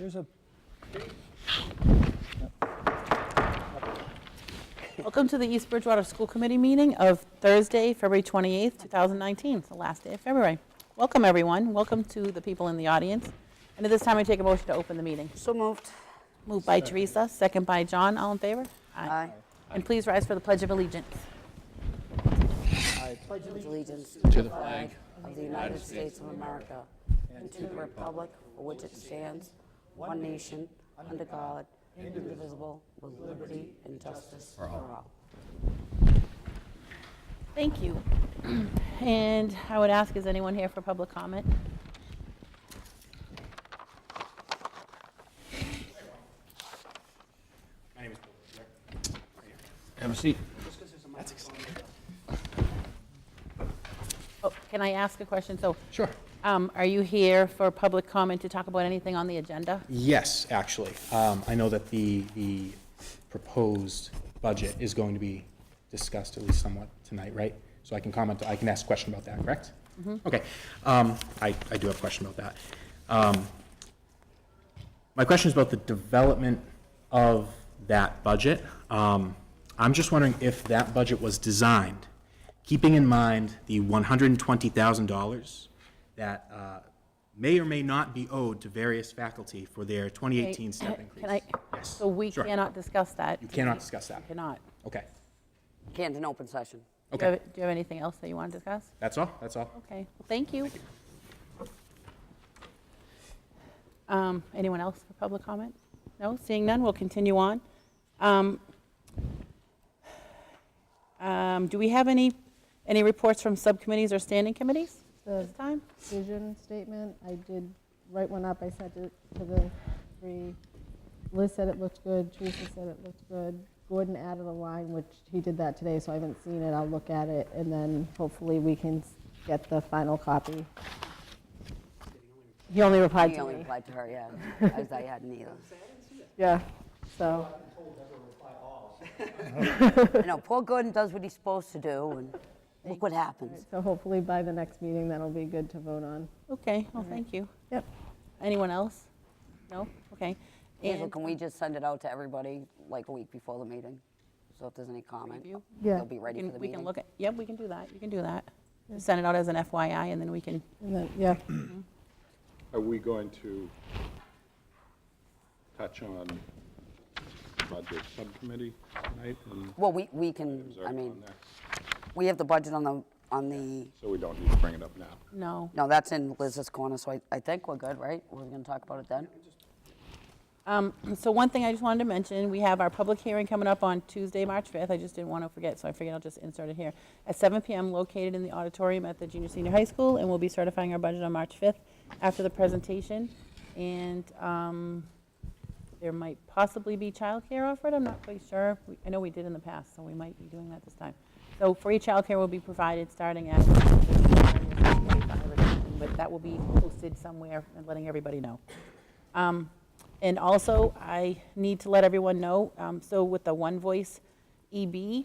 There's a, Welcome to the East Bridgewater School Committee meeting of Thursday, February 28th, 2019. It's the last day of February. Welcome, everyone. Welcome to the people in the audience. And at this time, I take a motion to open the meeting. So moved. Moved by Teresa, second by John. All in favor? Aye. And please rise for the Pledge of Allegiance. I Pledge allegiance to the flag of the United States of America and to the republic for which it stands, one nation, under God, indivisible, with liberty and justice for all. Thank you. And I would ask, is anyone here for public comment? My name is Paul. have a seat. That's exciting. Oh, can I ask a question? So, Sure. are you here for public comment to talk about anything on the agenda? Yes, actually. I know that the proposed budget is going to be discussed at least somewhat tonight, right? So I can comment, I can ask a question about that, correct? Mm-hmm. Okay. I do have a question about that. My question is about the development of that budget. I'm just wondering if that budget was designed keeping in mind the $120,000 that may or may not be owed to various faculty for their 2018 step increase. Can I? Yes. So we Sure. cannot discuss that. You cannot discuss that. Cannot. Okay. Can't in open session. Okay. Do you have anything else that you want to discuss? That's all? That's all? Okay, well, thank you. Anyone else for public comment? No, seeing none, we'll continue on. Do we have any reports from subcommittees or standing committees The this time? vision statement, I did write one up, I sent it to the three. Liz said it looked good, Teresa said it looked good. Gordon added a line, which he did that today, so I haven't seen it, I'll look at it, and then hopefully we can get the final copy. He only replied He to only me. replied to her, yeah, as I hadn't either. Yeah, so, I know, poor Gordon does what he's supposed to do, and look what happens. so hopefully by the next meeting, that'll be good to vote on. Okay, well, thank you. Yep. Anyone else? No? Okay. Hazel, And can we just send it out to everybody like a week before the meeting? So if there's any comment, review? Yeah, they'll be ready for the We can meeting. look at, yep, we can do that. You can do that. Just send it out as an FYI, and then we can, and then, yeah, Are we going to touch on budget subcommittee tonight? And Well, we can, is I there mean, on there? we have the budget on the, So we don't need to bring it up now? no. no, that's in Liz's corner, so I think we're good, right? We're gonna talk about it then? So one thing I just wanted to mention, we have our public hearing coming up on Tuesday, March 5th. I just didn't want to forget, so I figured I'll just insert it here. At 7 p.m., located in the auditorium at the junior senior high school, and we'll be certifying our budget on March 5th after the presentation. And there might possibly be childcare offered. I'm not quite sure. I know we did in the past, so we might be doing that this time. So free childcare will be provided starting at, but that will be posted somewhere and letting everybody know. And also, I need to let everyone know, so with the One Voice EB,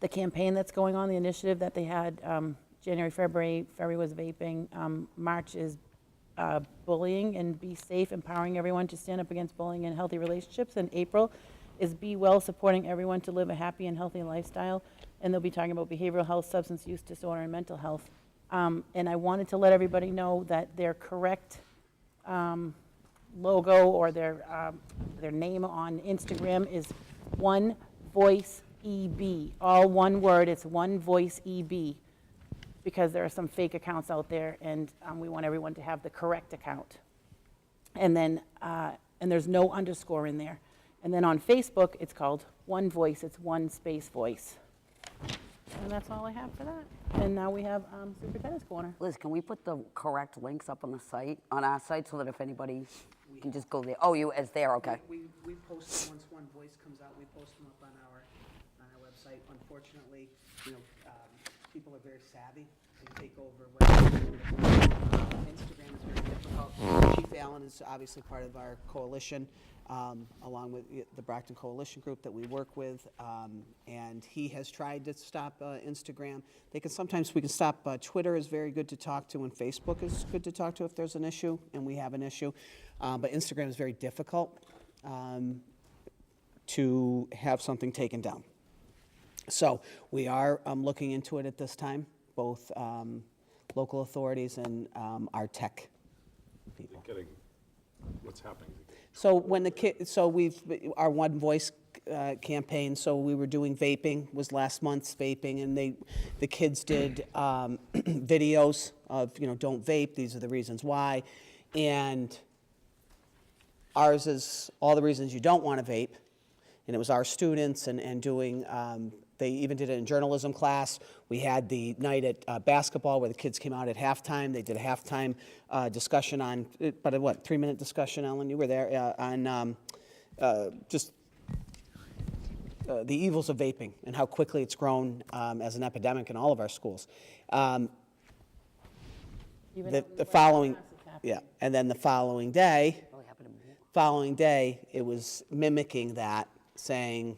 the campaign that's going on, the initiative that they had, January, February was vaping, March is bullying and be safe, empowering everyone to stand up against bullying and healthy relationships, and April is Be Well, supporting everyone to live a happy and healthy lifestyle, and they'll be talking about behavioral health, substance use disorder, and mental health. And I wanted to let everybody know that their correct logo or their name on Instagram is One Voice EB. All one word, it's One Voice EB, because there are some fake accounts out there, and we want everyone to have the correct account. And then, and there's no underscore in there. And then on Facebook, it's called One Voice, it's one space voice. And that's all I have for that. And now we have Superintendent's Corner. Liz, can we put the correct links up on the site, on our site, so that if anybody can just go there? Oh, it's there, okay. We post them once One Voice comes out. We post them up on our website. Unfortunately, people are very savvy. They take over Instagram is very difficult. Chief Allen is obviously part of our coalition, along with the Brockton Coalition Group that we work with, and he has tried to stop Instagram. We can stop Twitter is very good to talk to, and Facebook is good to talk to if there's an issue, and we have an issue. but Instagram is very difficult to have something taken down. So we are looking into it at this time, both local authorities and our tech people. What's happening? So when the our One Voice campaign, so we were doing vaping, was last month's vaping, and the kids did videos of, don't vape, these are the reasons why. And ours is all the reasons you don't want to vape. And it was our students and doing, they even did it in journalism class. We had the night at basketball where the kids came out at halftime. They did a halftime discussion on, but a 3-minute discussion, Ellen, you were there, on just the evils of vaping and how quickly it's grown as an epidemic in all of our schools. The following, yeah, and then the following day, it was mimicking that, saying,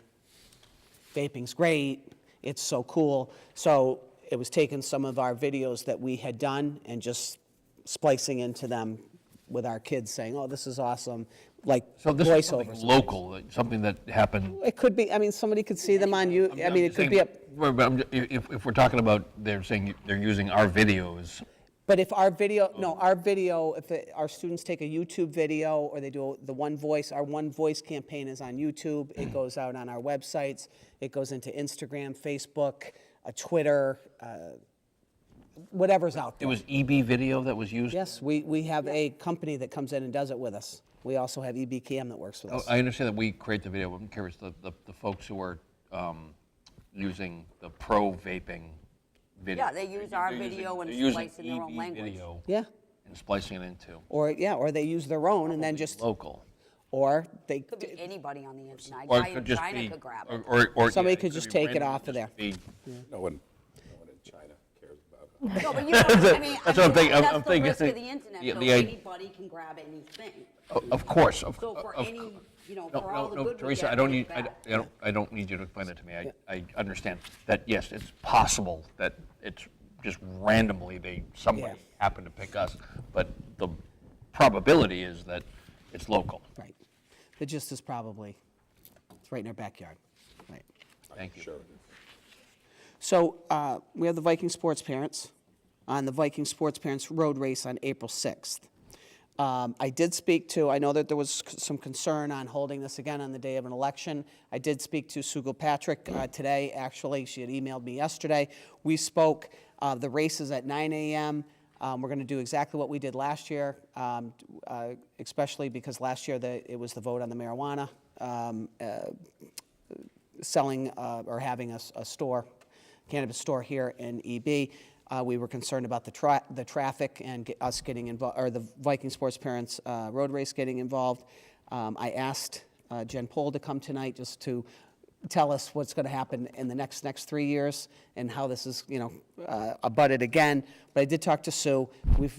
vaping's great, it's so cool. So it was taking some of our videos that we had done and just splicing into them with our kids saying, oh, this is awesome, like So this is voiceovers. something local, something that happened. It could be, I mean, somebody could see them on you, I mean, it could be, If we're talking about, they're saying they're using our videos, but if our video, no, our video, if our students take a YouTube video or they do the One Voice, our One Voice campaign is on YouTube. It goes out on our websites. It goes into Instagram, Facebook, Twitter, whatever's out it there. was EB video that was used? Yes, we have a company that comes in and does it with us. We also have EBCAM that works with us. I understand that we create the video, but I'm curious, the folks who are using the pro vaping video. Yeah, they use our video and they're using splice in their own EB language. video Yeah, and splicing it into or they use their own and then just, local. or they, Could be anybody on the internet. Or Guy it could in just China be, could grab it. or Somebody yeah, could it just be take it random, off of there. just be- No one in China cares about it. No, but you know, I mean, That's what I'm thinking. I'm that's the thinking- risk of the internet, yeah, though. the Anybody can grab anything. Of course, So for any, No, for all the no, good we Teresa, get, I don't we need, get bad. I don't need you to explain it to me. I understand that, yes, it's possible that it's just randomly somebody Yeah. happened to pick us, but the probability is that it's local. right. The gist is probably, it's right in our backyard, right. Thank you. Sure. So we have the Viking Sports Parents on the Viking Sports Parents Road Race on April 6th. I did speak to, I know that there was some concern on holding this again on the day of an election. I did speak to Sue Gilpatrick today, actually. She had emailed me yesterday. We spoke, the race is at 9 a.m. We're going to do exactly what we did last year, especially because last year it was the vote on the marijuana, selling or having a store, cannabis store here in EB. We were concerned about the traffic and us getting involved, or the Viking Sports Parents road race getting involved. I asked Jen Pohl to come tonight just to tell us what's going to happen in the next 3 years and how this is, abutted again. But I did talk to Sue.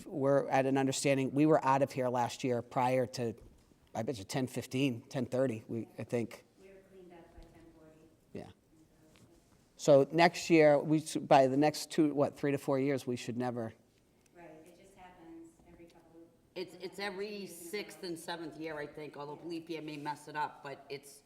We're at an understanding. We were out of here last year prior to, I bet you 10:15, 10:30. I think. We were cleaned up by 10:40. Yeah. So next year, by the next 3 to 4 years, we should never. Right, it just happens every couple of, It's every 6th and 7th year, I think, although leap year may mess it up, but it's,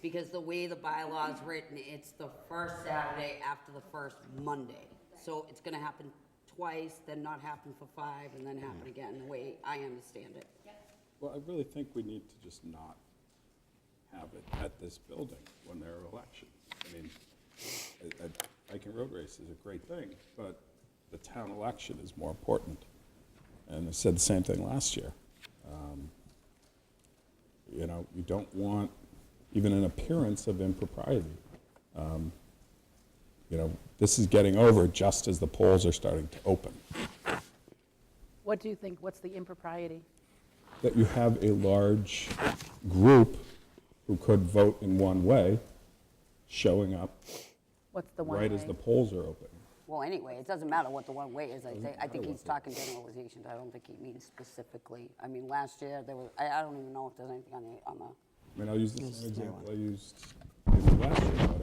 because the way the bylaw is written, it's the first Saturday after the first Monday. So it's gonna happen twice, then not happen for 5, and then happen again, the way I understand it. Well, I really think we need to just not have it at this building when there are elections. I mean, Viking Road Race is a great thing, but the town election is more important. And I said the same thing last year. You don't want even an appearance of impropriety. This is getting over just as the polls are starting to open. What do you think, what's the impropriety? That you have a large group who could vote in one way showing up What's the one right as way? the polls are open. Well, anyway, it doesn't matter what the one way is, I think he's talking generalizations, I don't think he means specifically. I mean, last year, there was, I don't even know if there's anything on the, I mean, I'll use the same example I used in the last year. But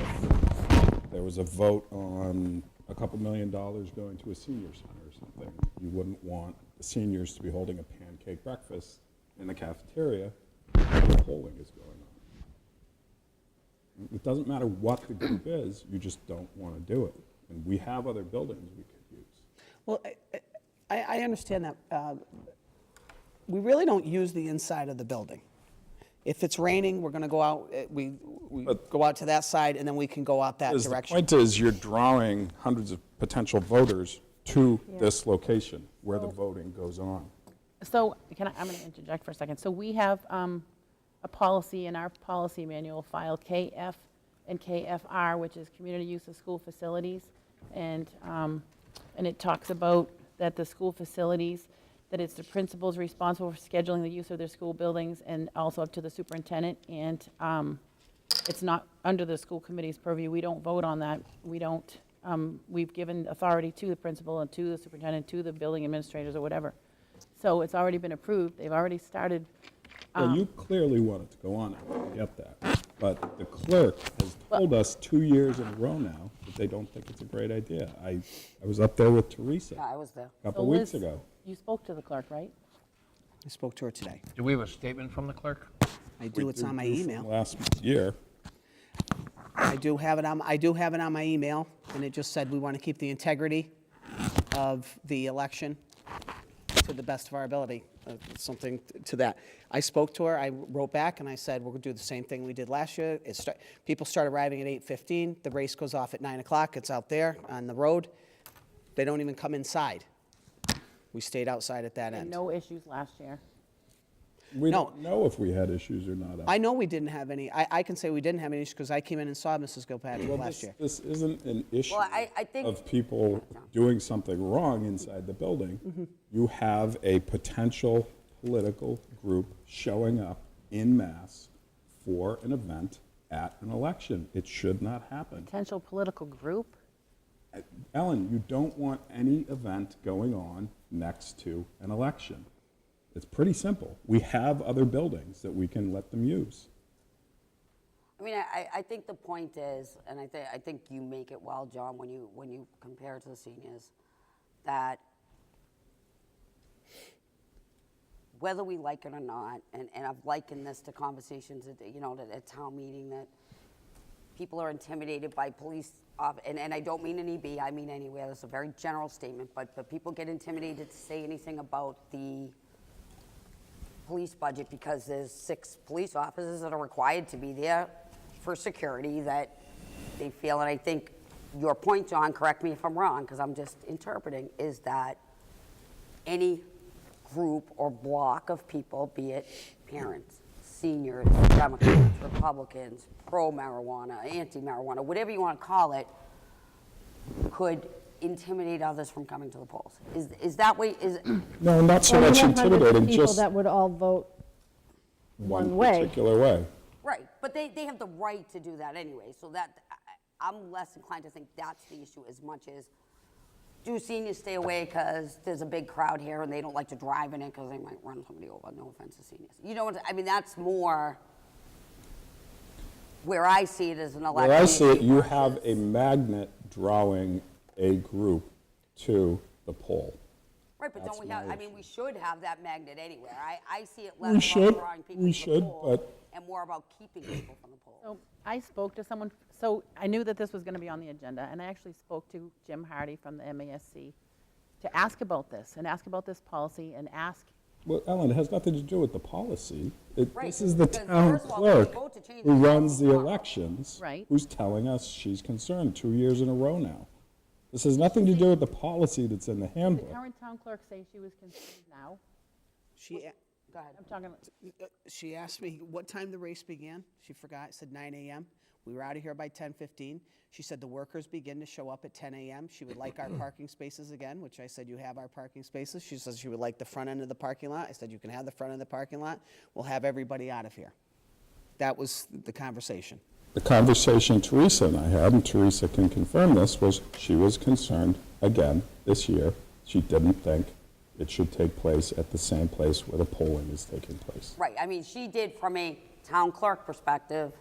if there was a vote on a couple $1 million going to a senior center or something, you wouldn't want the seniors to be holding a pancake pancake breakfast in the cafeteria while the polling is going on. It doesn't matter what the group is, you just don't want to do it. And we have other buildings we could use. Well, I understand that. We really don't use the inside of the building. If it's raining, we're going to go out, we go out to that side, and then we can go out that The direction. point is, you're drawing hundreds of potential voters to this location where the voting goes on. So, I'm going to interject for a second. So we have a policy in our policy manual, file KF and KFR, which is community use of school facilities. And it talks about that the school facilities, that it's the principals responsible for scheduling the use of their school buildings and also up to the superintendent. And it's not under the school committee's purview. We don't vote on that. We don't, we've given authority to the principal and to the superintendent, to the building administrators or whatever. So it's already been approved. They've already started. Well, you clearly want it to go on, I get that. But the clerk has told us 2 years in a row now that they don't think it's a great idea. I was up there with Teresa Yeah, I was there. a couple So weeks Liz, ago. You spoke to the clerk, right? I spoke to her today. Do we have a statement from the clerk? I do, it's on my We do from email. last year. I do have it on my email, and it just said we want to keep the integrity of the election to the best of our ability, something to that. I spoke to her, I wrote back, and I said, we're going to do the same thing we did last year. People start arriving at 8:15, the race goes off at 9 o'clock, it's out there on the road. They don't even come inside. We stayed outside at that And end. no issues last year. We No. don't know if we had issues or not. I know we didn't have any, I can say we didn't have any issues because I came in and saw Mrs. Gilpatrick Well, last year. this isn't an issue Well, I think- of people doing something wrong inside the building. You have a potential political group showing up en masse for an event at an election. It should not happen. Potential political group? Ellen, you don't want any event going on next to an election. It's pretty simple. We have other buildings that we can let them use. I mean, I think the point is, and I think you make it well, John, when you compare it to the seniors, that whether we like it or not, and I've likened this to conversations at town meeting, that people are intimidated by police, and I don't mean in EB, I mean anywhere. That's a very general statement, but people get intimidated to say anything about the police budget because there's 6 police officers that are required to be there for security that they feel, and I think your point, John, correct me if I'm wrong, because I'm just interpreting, is that any group or block of people, be it parents, seniors, Democrats, Republicans, pro-marijuana, anti-marijuana, whatever you want to call it, could intimidate others from coming to the polls. Is that way? No, not so Well, much you have hundreds of intimidating, people just that would all vote one one way. particular way. Right, but they have the right to do that anyway, so that, I'm less inclined to think that's the issue as much as, do seniors stay away because there's a big crowd here and they don't like to drive in it because they might run somebody over, no offense to seniors. You know what, I mean, that's more where I see it as an election. Where I see it, issue you have versus- a magnet drawing a group to the poll. Right, but That's don't we have, my I mean, issue. we should have that magnet anywhere. I see it We less should, about drawing people we to the should, poll but- and more about keeping people from the poll. So I spoke to someone, so I knew that this was going to be on the agenda, and I actually spoke to Jim Hardy from the MASC to ask about this, and ask about this policy, and ask, Well, Ellen, it has nothing to do with the policy. Right, This is the because town first of all, we clerk vote to change who the runs the policy tomorrow. elections. Right. Who's telling us she's concerned 2 years in a row now. This has nothing to do with the policy that's in the did the handbook. current town clerk say she was concerned now? She, Go ahead. I'm talking, she asked me what time the race began. She forgot, said 9 a.m. We were out of here by 10:15. She said the workers begin to show up at 10 a.m. She would like our parking spaces again, which I said, you have our parking spaces. She says she would like the front end of the parking lot. I said, you can have the front end of the parking lot. We'll have everybody out of here. That was the conversation. The conversation Teresa and I had, and Teresa can confirm this, was she was concerned, again, this year, she didn't think it should take place at the same place where the polling is taking place. Right, I mean, she did, from a town clerk perspective,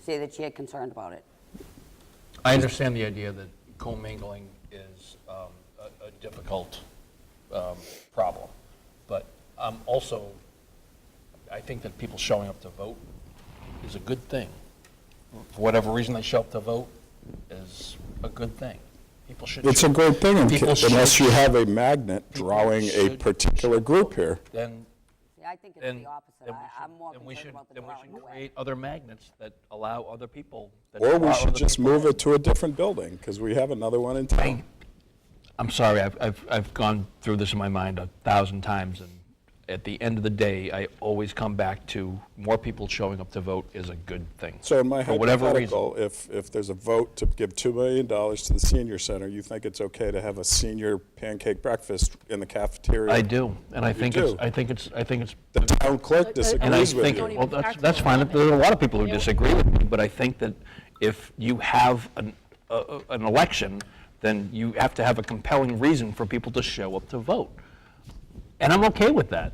say that she had concern about it. I understand the idea that commingling is a difficult problem, but Also, I think that people showing up to vote is a good thing. For whatever reason they show up to vote is a good thing. People should. It's a great thing People unless should- you have a magnet drawing a should particular group here. Then, See, I think it's then, the opposite. then I'm more then we concerned should, about the then we drawing should away. create other magnets that allow other people. that Or we draw should other just people move in. it to a different building, because we have another one in town. I'm sorry, I've gone through this in my mind 1,000 times, and at the end of the day, I always come back to more people showing up to vote is a good thing. So in my For whatever hypothetical, if there's a vote to give $2 million to the senior center, you think it's okay to have a senior pancake breakfast in the cafeteria? I do, and I think it's, do? I think it's, The town clerk and I disagrees with think, you. well, that's fine, there's a lot of people who disagree with me, but I think that if you have an election, then you have to have a compelling reason for people to show up to vote. And I'm okay with that.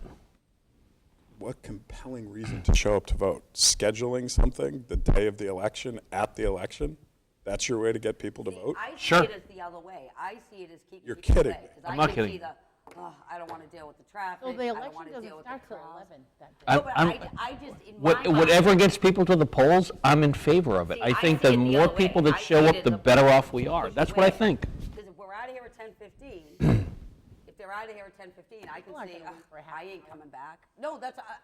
What compelling reason to show up to vote? Scheduling something the day of the election, at the election? That's your way to get people to vote? I see Sure. it as the other way. I see it as keeping You're people kidding away, me. 'cause I'm I not can kidding see you. I don't want to deal with the traffic. So the I don't election want to doesn't deal with start the till crowds. 11 that day. No, but I'm- I just, in my mind. Whatever gets people to the polls, I'm in favor of it. See, I I think see the it the more other way. people that I show see up, it the as a better off push we are. away. That's what I think. Because if we're out of here at 10:15, if they're out of here at 10:15, I can People aren't say, gonna wait for a half I ain't coming back. No,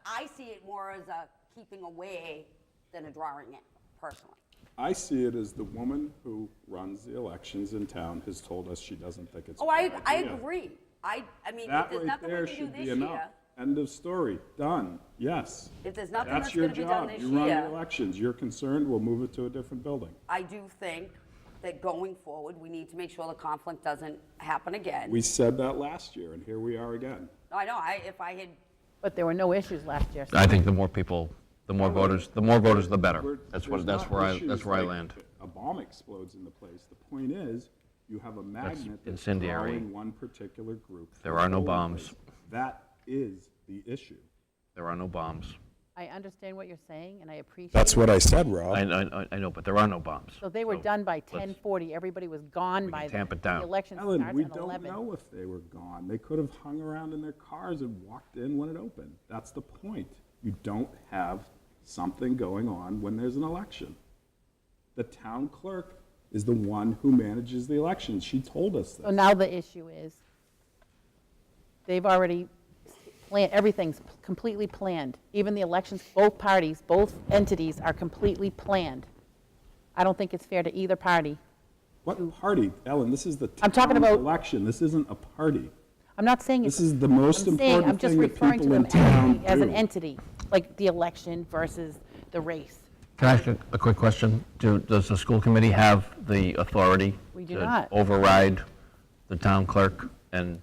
I see it more as a keeping away than a drawing in, personally. I see it as the woman who runs the elections in town has told us she doesn't think it's a Oh, good I idea. agree. I mean, if That there's right nothing there we can do should this be enough. year, End of story. Done. Yes. if there's nothing That's that's your gonna be done job. this You run the year, elections. You're concerned, we'll move it to a different building. I do think that going forward, we need to make sure the conflict doesn't happen again. We said that last year, and here we are again. No, I know, if I had, But there were no issues last year. so- I think the more people, the more voters, the better. We're- That's there's not where I issues land. like a bomb explodes in the place. The point is, you have a magnet that's incendiary. drawing one particular group. There are no for polling bombs. place. That is the issue. There are no bombs. I understand what you're saying, and I appreciate. That's what I said, I Rob. know, but there are no bombs. So they were done by 10:40, everybody was gone We by can then. tamp it down. The election Ellen, starts we at don't 11. know if they were gone. They could have hung around in their cars and walked in when it opened. That's the point. You don't have something going on when there's an election. The town clerk is the one who manages the elections. She told us So this. now the issue is, they've already planned, everything's completely planned. Even the elections, both parties, both entities are completely planned. I don't think it's fair to either party. What party? Ellen, this is the I'm talking town about- election. This isn't a party. I'm not saying it's. This is the most I'm saying, I'm important just thing that referring to people in them town as an do. entity, like the election versus the race. Can I ask a quick question? Does the school committee have the authority? We do to not. override the town clerk and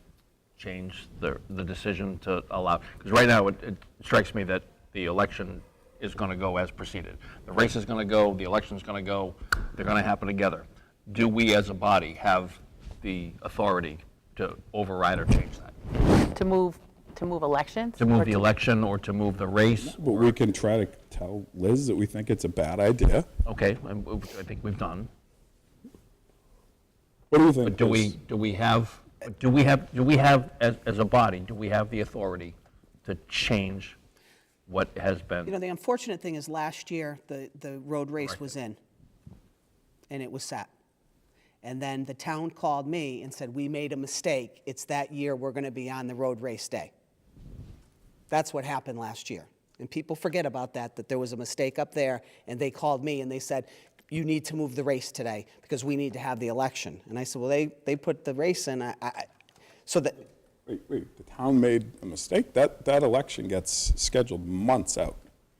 change the decision to allow? Because right now, it strikes me that the election is going to go as preceded. The race is going to go, the election's going to go, they're going to happen together. Do we as a body have the authority to override or change that? To move elections? To or move the election or to move the race? But we can try to tell Liz that we think it's a bad idea. Okay, I think we've done. What do you think? But do Liz? we have, as a body, do we have the authority to change what has You know, been? the unfortunate thing is last year, the road race was in, and it was set. And then the town called me and said, we made a mistake. It's that year we're going to be on the road race day. That's what happened last year. And people forget about that there was a mistake up there, and they called me and they said, you need to move the race today because we need to have the election. And I said, well, they put the race in, so that, Wait, the town made a mistake? That election gets scheduled months out.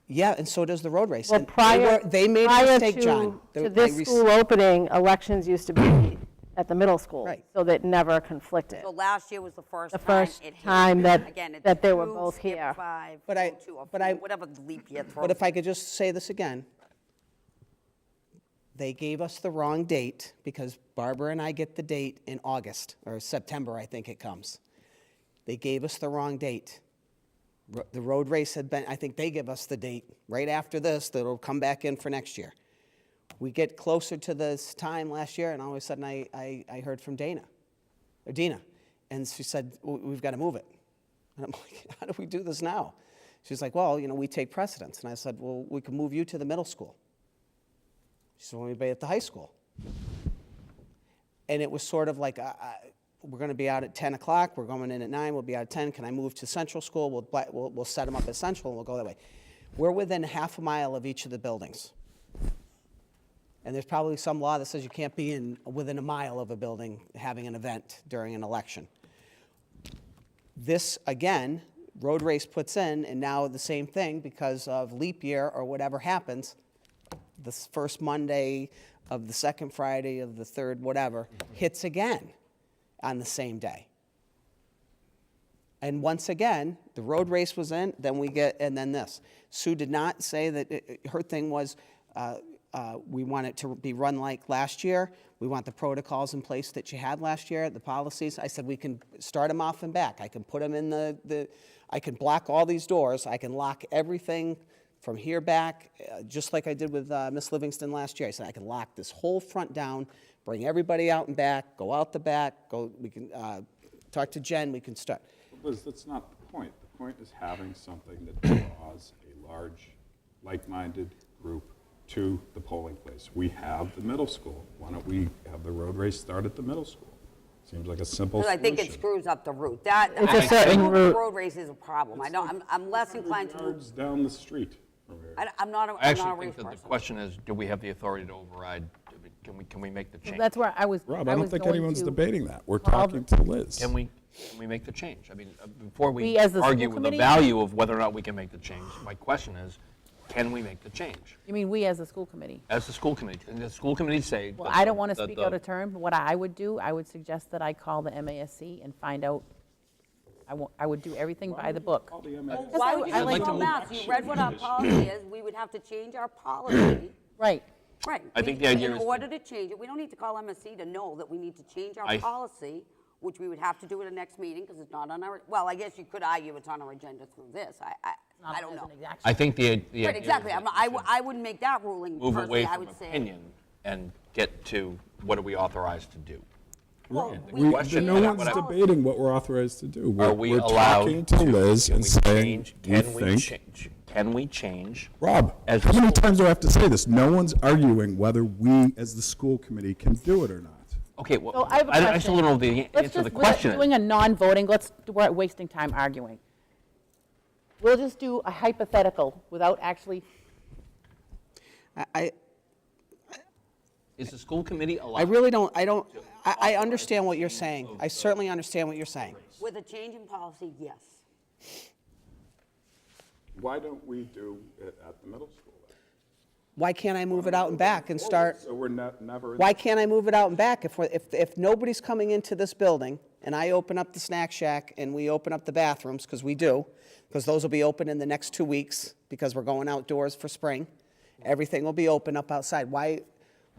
yeah, and so does the road race. Well, And they made a mistake, John. to this school opening, elections used to be at the middle school. Right. So that never conflicted. so last year was the first The time first it hit. time that- Again, it's that they were 2, both skip here. 5, But I- 2, or but I- whatever the leap year throws. But if I could just say this again, they gave us the wrong date because Barbara and I get the date in August, or September, I think it comes. They gave us the wrong date. The road race had been, I think they give us the date right after this, that'll come back in for next year. We get closer to this time last year, and all of a sudden I heard from Dina, and she said, we've got to move it. And I'm like, how do we do this now? She's like, well, we take precedence. And I said, well, we can move you to the middle school. She said, well, we'll be at the high school. And it was sort of like, we're going to be out at 10 o'clock. We're going in at 9. We'll be out at 10. Can I move to Central School? We'll set them up at Central, and we'll go that way. We're within half a mile of each of the buildings. And there's probably some law that says you can't be within a mile of a building having an event during an election. This, again, road race puts in, and now the same thing, because of leap year or whatever happens, the first Monday of the second Friday of the third whatever hits again on the same day. And once again, the road race was in, and then this. Sue did not say that, her thing was, we want it to be run like last year. We want the protocols in place that you had last year, the policies. I said, we can start them off and back. I can put them in I can block all these doors. I can lock everything from here back, just like I did with Miss Livingston last year. I said, I can lock this whole front down, bring everybody out and back, go out the back, we can talk to Jen, we can start. Liz, that's not the point. The point is having something that draws a large, like-minded group to the polling place. We have the middle school. Why don't we have the road race start at the middle school? Seems like a simple Because I solution. think it screws up the route. That, It's a certain route. road race is a problem. I'm less inclined to move. Yards down the street from here. I'm not I a actually race think that the person. question is, do we have the authority to override? Can we make the change? That's where I was. Rob, I don't think going anyone's to debating that. We're call talking to Liz. Can we make the change? I mean, before we We, as the argue school with the committee? value of whether or not we can make the change, my question is, can we make the change? You mean we as a school committee? As the school committee, and the school committee say. Well, that I don't want to that speak out of turn, but what I would do, I would suggest that I call the MASC and find out, I would do everything by the book. Call the MS. Why would you I like just to call move- math? You read what our policy is. We would have to change our policy. Right. Right. I think the idea In is to- order to change it, we don't need to call MSC to know that we need to change our policy, which we would have to do at the next meeting because it's not on our, well, I guess you could argue it's on our agenda through this. I don't know. I think the idea Right, is exactly. that I wouldn't make that ruling move away personally. I from would say. opinion and get to what are we authorized to do? Well, The question No is, one's what I- debating what we're authorized to do. Are we We're allowed talking to Liz can and we saying, change- we can we think. change? Can we change? Rob, As how a many school- times do I have to say this? No one's arguing whether we, as the school committee, can do it or not. Okay, well, So I have a I question. still don't know the Let's answer to the just, question. doing a non-voting, we're wasting time arguing. We'll just do a hypothetical without actually, Is the school committee allowed? I really don't, I understand what you're saying. I certainly understand what you're saying. with a change in policy, yes. Why don't we do it at the middle school then? Why can't I move it out and back and start? So we're never. Why can't I move it out and back? If nobody's coming into this building, and I open up the snack shack, and we open up the bathrooms, because we do, because those will be open in the next 2 weeks, because we're going outdoors for spring, everything will be open up outside.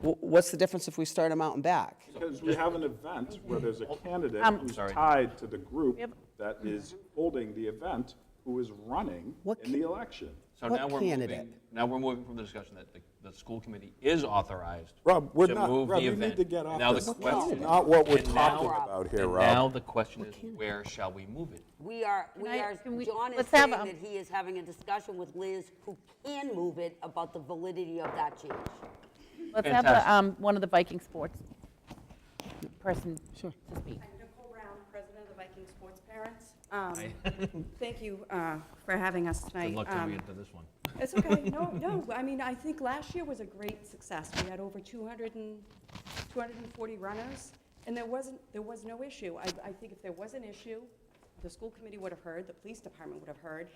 What's the difference if we start them out and back? Because we have an event where there's a candidate who's Sorry. tied to the group Yep. that is holding the event, who is running What in the election. So What now we're candidate? moving from the discussion that the school committee is authorized Rob, we're to not, move Rob, the you event. need to get off Now this. the That's question, not what we're and now- talking about here, and Rob. now the question is, where shall we move it? John is let's have saying a- that he is having a discussion with Liz, who can move it, about the validity of that change. let's have Fantastic. one of the Viking sports person to speak. I'm Nicole Brown, president of the Viking Sports Parents. Thank you for having us tonight. Good luck till we get to this one. It's okay. No. I mean, I think last year was a great success. We had over 240 runners, and there was no issue. I think if there was an issue, the school committee would have heard, the police department would have heard,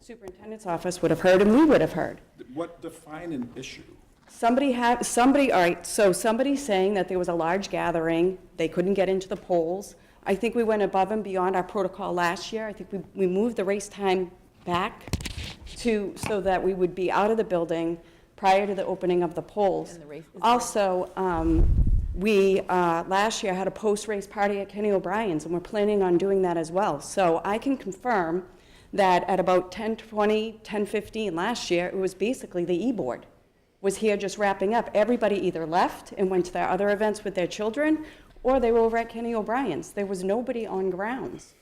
superintendent's office would have heard, and we would have heard. What define an issue? Somebody, all right, so somebody's saying that there was a large gathering, they couldn't get into the polls. I think we went above and beyond our protocol last year. I think we moved the race time back so that we would be out of the building prior to the opening of the polls. And the race is- Also, we, last year, had a post-race party at Kenny O'Brien's, and we're planning on doing that as well. So I can confirm that at about 10:20, 10:15 last year, it was basically the E-board was here just wrapping up. Everybody either left and went to their other events with their children, or they were over at Kenny O'Brien's. There was nobody on grounds.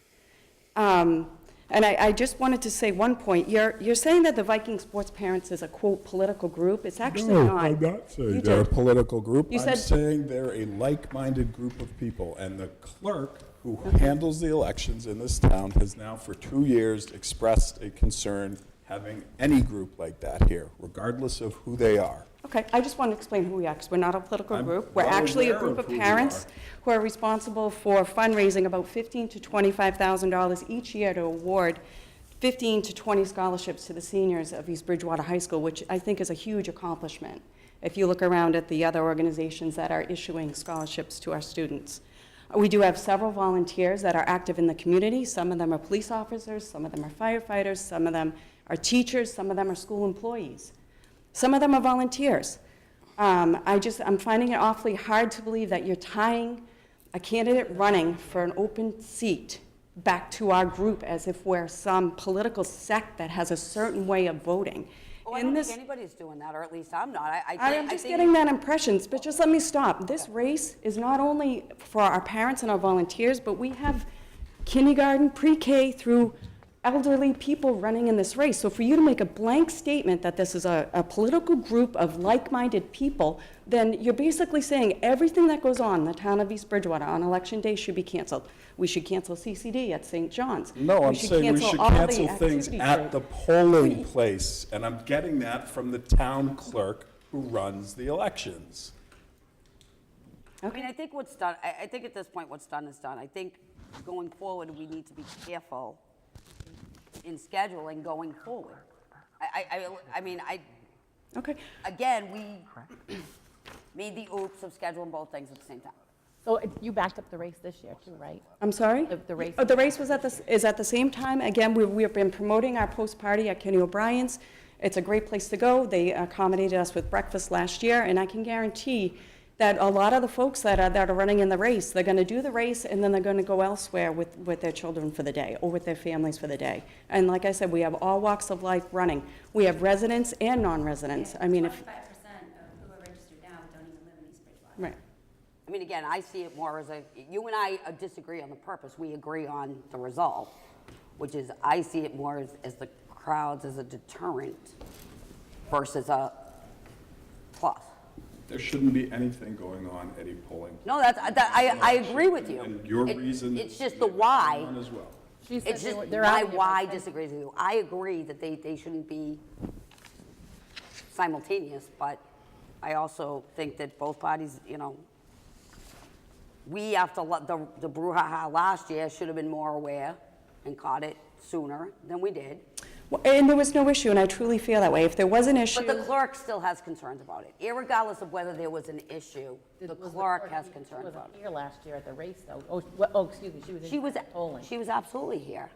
And I just wanted to say one point. You're saying that the Viking Sports Parents is a, quote, political group. It's actually not. No, I'm not saying You they're a did. political group. You I'm said- saying they're a like-minded group of people. And the clerk who handles the elections in this town has now for 2 years expressed a concern having any group like that here, regardless of who they are. Okay, I just want to explain who we are, because we're not a political I'm group. We're well actually a aware group of of who you parents are. who are responsible for fundraising about $15,000 to $25,000 each year to award 15 to 20 scholarships to the seniors of East Bridgewater High School, which I think is a huge accomplishment if you look around at the other organizations that are issuing scholarships to our students. We do have several volunteers that are active in the community. Some of them are police officers, some of them are firefighters, some of them are teachers, some of them are school employees. Some of them are volunteers. I'm finding it awfully hard to believe that you're tying a candidate running for an open seat back to our group as if we're some political sect that has a certain way of voting. Oh, I don't think anybody's doing that, or at least I'm not. I am just getting that impression, but just let me stop. This race is not only for our parents and our volunteers, but we have kindergarten, pre-K through elderly people running in this race. So for you to make a blank statement that this is a political group of like-minded people, then you're basically saying everything that goes on in the town of East Bridgewater on election day should be canceled. We should cancel CCD at St. John's. No, I'm saying we should all the cancel things activity at trade. the polling place, and I'm getting that from the town clerk who runs the elections. I mean, I think what's done, I think at this point, what's done is done. I think going forward, we need to be careful in scheduling going forward. I mean, Okay. again, we made the oops of scheduling both things at the same time. So you backed up the race this year too, right? I'm sorry? The race. Oh, the race was is at the same time. Again, we've been promoting our post-party at Kenny O'Brien's. It's a great place to go. They accommodated us with breakfast last year, and I can guarantee that a lot of the folks that are running in the race, they're going to do the race, and then they're going to go elsewhere with their children for the day or with their families for the day. And like I said, we have all walks of life running. We have residents and non-residents. I mean, 25% of who are registered now don't even live in East Bridgewater. Right. I mean, again, I see it more as you and I disagree on the purpose. We agree on the result, which is I see it more as the crowds as a deterrent versus a plus. There shouldn't be anything going on at a polling. No, I agree with you. And your reason. It's just the why. on As well. She said It's just they're my out here why by disagrees with you. I agree that they shouldn't be simultaneous, but I also think that both parties, we, after the brouhaha last year, should have been more aware and caught it sooner than we did. Well, and there was no issue, and I truly feel that way. If there was an issue, But the clerk still has concerns about it. Irregardless of whether there was an issue, the clerk has concerns She about wasn't it. here last year at the race, though. Excuse me, She was, polling. she was absolutely here.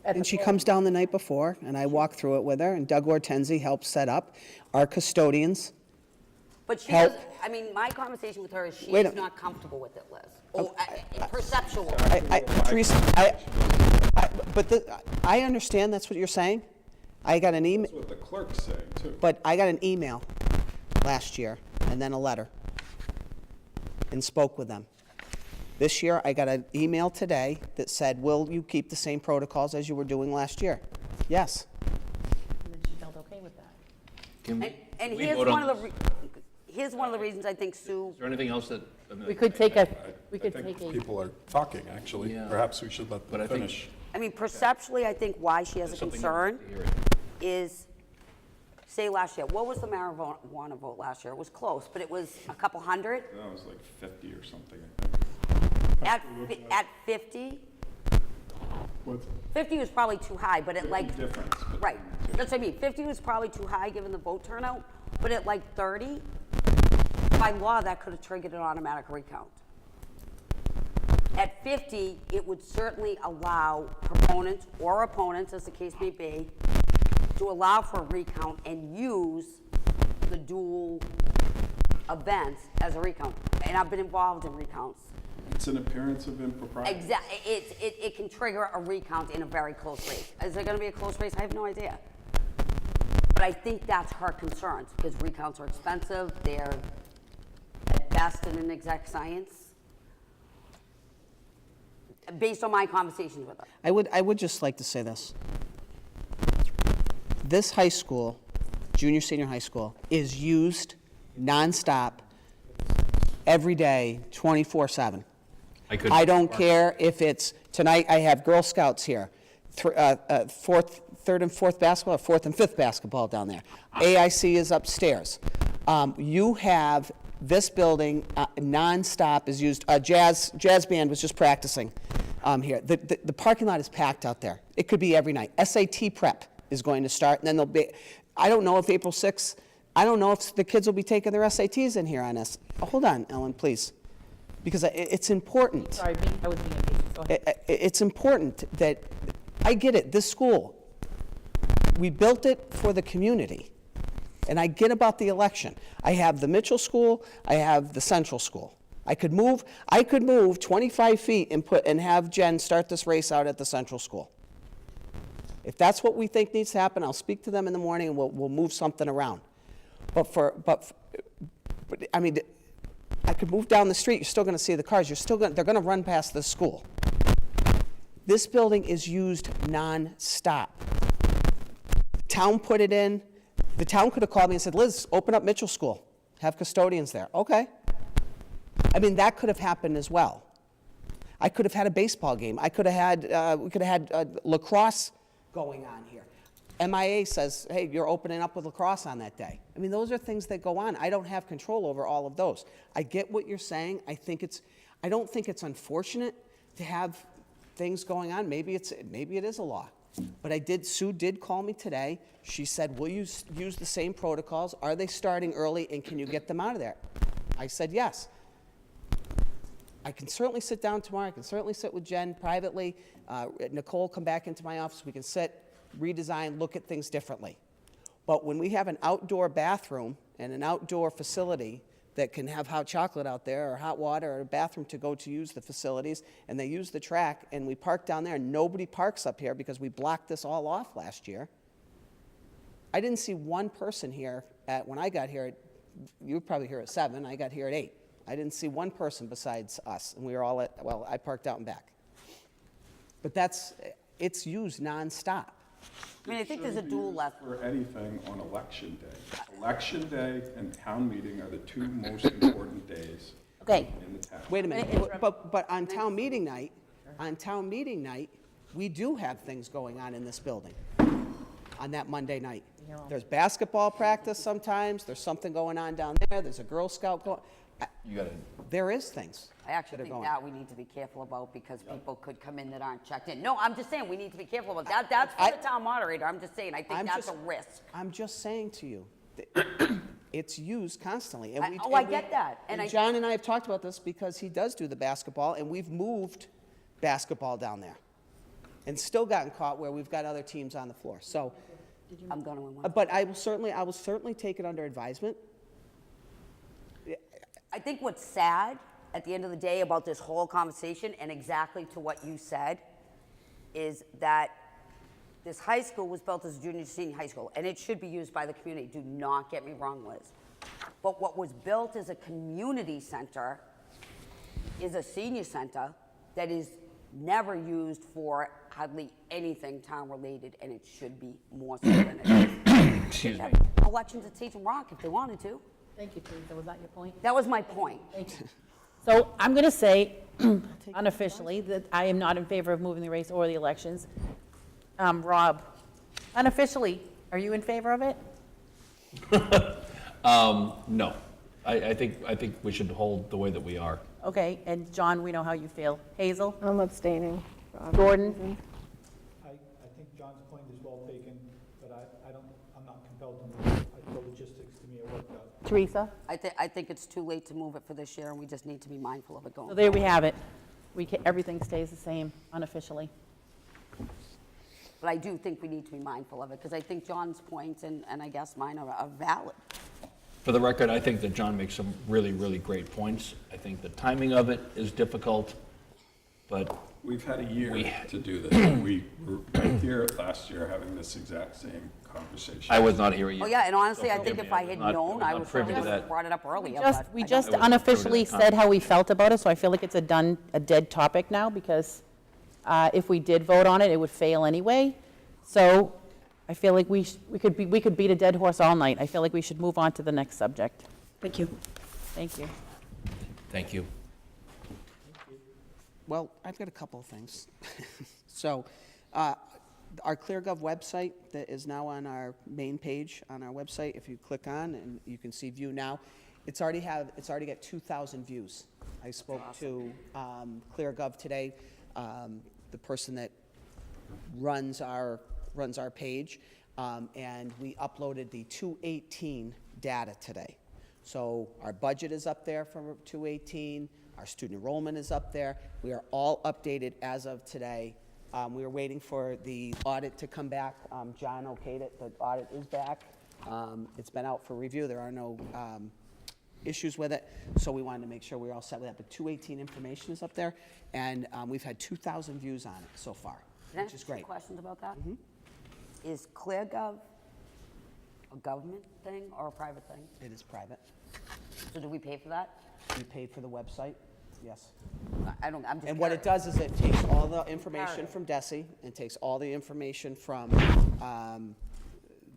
And she comes down the night before, and I walk through it with her, and Doug Hortensi helps set up. Our custodians, But she Help. does, I mean, my conversation with her is she's Wait a- not comfortable with it, Liz. Or perceptual. Teresa, I understand that's what you're saying. I got an email, That's what the clerk's saying, too. but I got an email last year, and then a letter, and spoke with them. This year, I got an email today that said, will you keep the same protocols as you were doing last year? Yes. And then she felt okay with that. And we here's vote one on of here's one of the reasons I think Sue, Is there anything else that? We could take a, I we could think take a, people are talking, actually. Yeah. Perhaps we should let But them I think- finish. I mean, perceptually, I think why she has a Something concern to hear it. is, say last year, what was the marijuana vote last year? It was close, but it was a couple hundred. That was like 50 or something, I think. At 50, What's 50 was probably too high, but at like, difference? between right, the two. that's what I mean. 50 was probably too high given the vote turnout, but at like 30, by law, that could have triggered an automatic recount. At 50, it would certainly allow proponents or opponents, as the case may be, to allow for a recount and use the dual events as a recount. And I've been involved in recounts. It's an appearance of impropriety. Exactly. It can trigger a recount in a very close race. Is there going to be a close race? I have no idea. But I think that's her concerns because recounts are expensive. They're at best in an exact science. based on my conversations with her. I would just like to say this. This high school, junior, senior high school, is used nonstop, every day, 24/7. I don't care if it's, tonight I have Girl Scouts here, third and fourth basketball, or fourth and fifth basketball down there. AIC is upstairs. You have this building nonstop is used. Jazz band was just practicing here. The parking lot is packed out there. It could be every night. SAT prep is going to start, and then there'll be, I don't know if April 6th, I don't know if the kids will be taking their SATs in here on us. Hold on, Ellen, please, because it's important. Sorry, I was being impatient. Go ahead. It's important that, I get it, this school, we built it for the community, and I get about the election. I have the Mitchell School, I have the Central School. I could move 25 feet and have Jen start this race out at the Central School. If that's what we think needs to happen, I'll speak to them in the morning and we'll move something around. But I mean, I could move down the street, you're still gonna see the cars, they're gonna run past the school. This building is used non-stop. Town put it in, the town could have called me and said, Liz, open up Mitchell School, have custodians there. Okay. I mean, that could have happened as well. I could have had a baseball game. We could have had lacrosse going on here. MIA says, hey, you're opening up with lacrosse on that day. I mean, those are things that go on. I don't have control over all of those. I get what you're saying. I don't think it's unfortunate to have things going on. Maybe it is a law. But Sue did call me today. She said, will you use the same protocols? Are they starting early, and can you get them out of there? I said, yes. I can certainly sit down tomorrow. I can certainly sit with Jen privately. Nicole, come back into my office. We can sit, redesign, look at things differently. But when we have an outdoor bathroom and an outdoor facility that can have hot chocolate out there or hot water or a bathroom to go to use the facilities, and they use the track, and we park down there, and nobody parks up here because we blocked this all off last year. I didn't see one person here when I got here. You were probably here at 7. I got here at 8. I didn't see one person besides us, and we were all I parked out and back. But it's used nonstop. I mean, I think there's a dual lesson. For anything on election day. Election day and town meeting are the two most important days Okay, in the town. Wait a minute, but on town meeting night, we do have things going on in this building on that Monday night. There's basketball practice sometimes, there's something going on down there, there's a Girl Scout going. There is things. I actually think that we need to be careful about, because people could come in that aren't checked in. No, I'm just saying we need to be careful about that. That's for the town moderator. I'm just saying, I think that's a risk. I'm just saying to you, that it's used constantly. And I get that. And John and I have talked about this because he does do the basketball, and we've moved basketball down there and still gotten caught where we've got other teams on the floor. So, I'm going to win. but I will certainly take it under advisement. I think what's sad at the end of the day about this whole conversation, and exactly to what you said, is that this high school was built as a junior senior high school, and it should be used by the community. Do not get me wrong, Liz. But what was built as a community center is a senior center that is never used for hardly anything town related, and it should be more so than it is. Excuse me. Elections at Sage and Rock if they wanted to. thank you, Teresa. Was that your point? That was my point. Thank you. So I'm going to say unofficially that I am not in favor of moving the race or the elections. Rob, unofficially, are you in favor of it? No. I think we should hold the way that we are. Okay, and John, we know how you feel. Hazel? I'm abstaining. Gordon? I think John's point is well taken, but I'm not compelled to move it. The logistics to me are worked out. Teresa? I think it's too late to move it for this year, and we just need to be mindful of it going So there we have it. Everything stays the same unofficially. But I do think we need to be mindful of it, because I think John's points and I guess mine are valid. For the record, I think that John makes some really, really great points. I think the timing of it is difficult, but We've had a year to do this. We were right here last year having this exact same conversation. I was not here a year. Oh, yeah, and honestly, I Forgive think me, if I had known, I would privy to have that. brought it up earlier. We but just I don't- unofficially said how we felt about it, so I feel like it's a dead topic now, because If we did vote on it, it would fail anyway. So I feel like we could beat a dead horse all night. I feel like we should move on to the next subject. Thank you. Thank you. Thank you. Well, I've got a couple of things. So, our ClearGov website that is now on our main page on our website, if you click on and you can see view now, it's already got 2,000 views. I spoke to ClearGov today, the person that runs our page, and we uploaded the 218 data today. So our budget is up there for 218. Our student enrollment is up there. We are all updated as of today. We are waiting for the audit to come back. John okayed it. The audit is back. It's been out for review. There are no issues with it. So we wanted to make sure we're all set with that. But 218 information is up there, and we've had 2,000 views on it so far, which is great. Can I ask 2 questions about that? Is ClearGov a government thing or a private thing? It is private. So do we pay for that? You paid for the website? Yes. I'm just And what it curious. does is it takes all the information from DESI and takes all the information from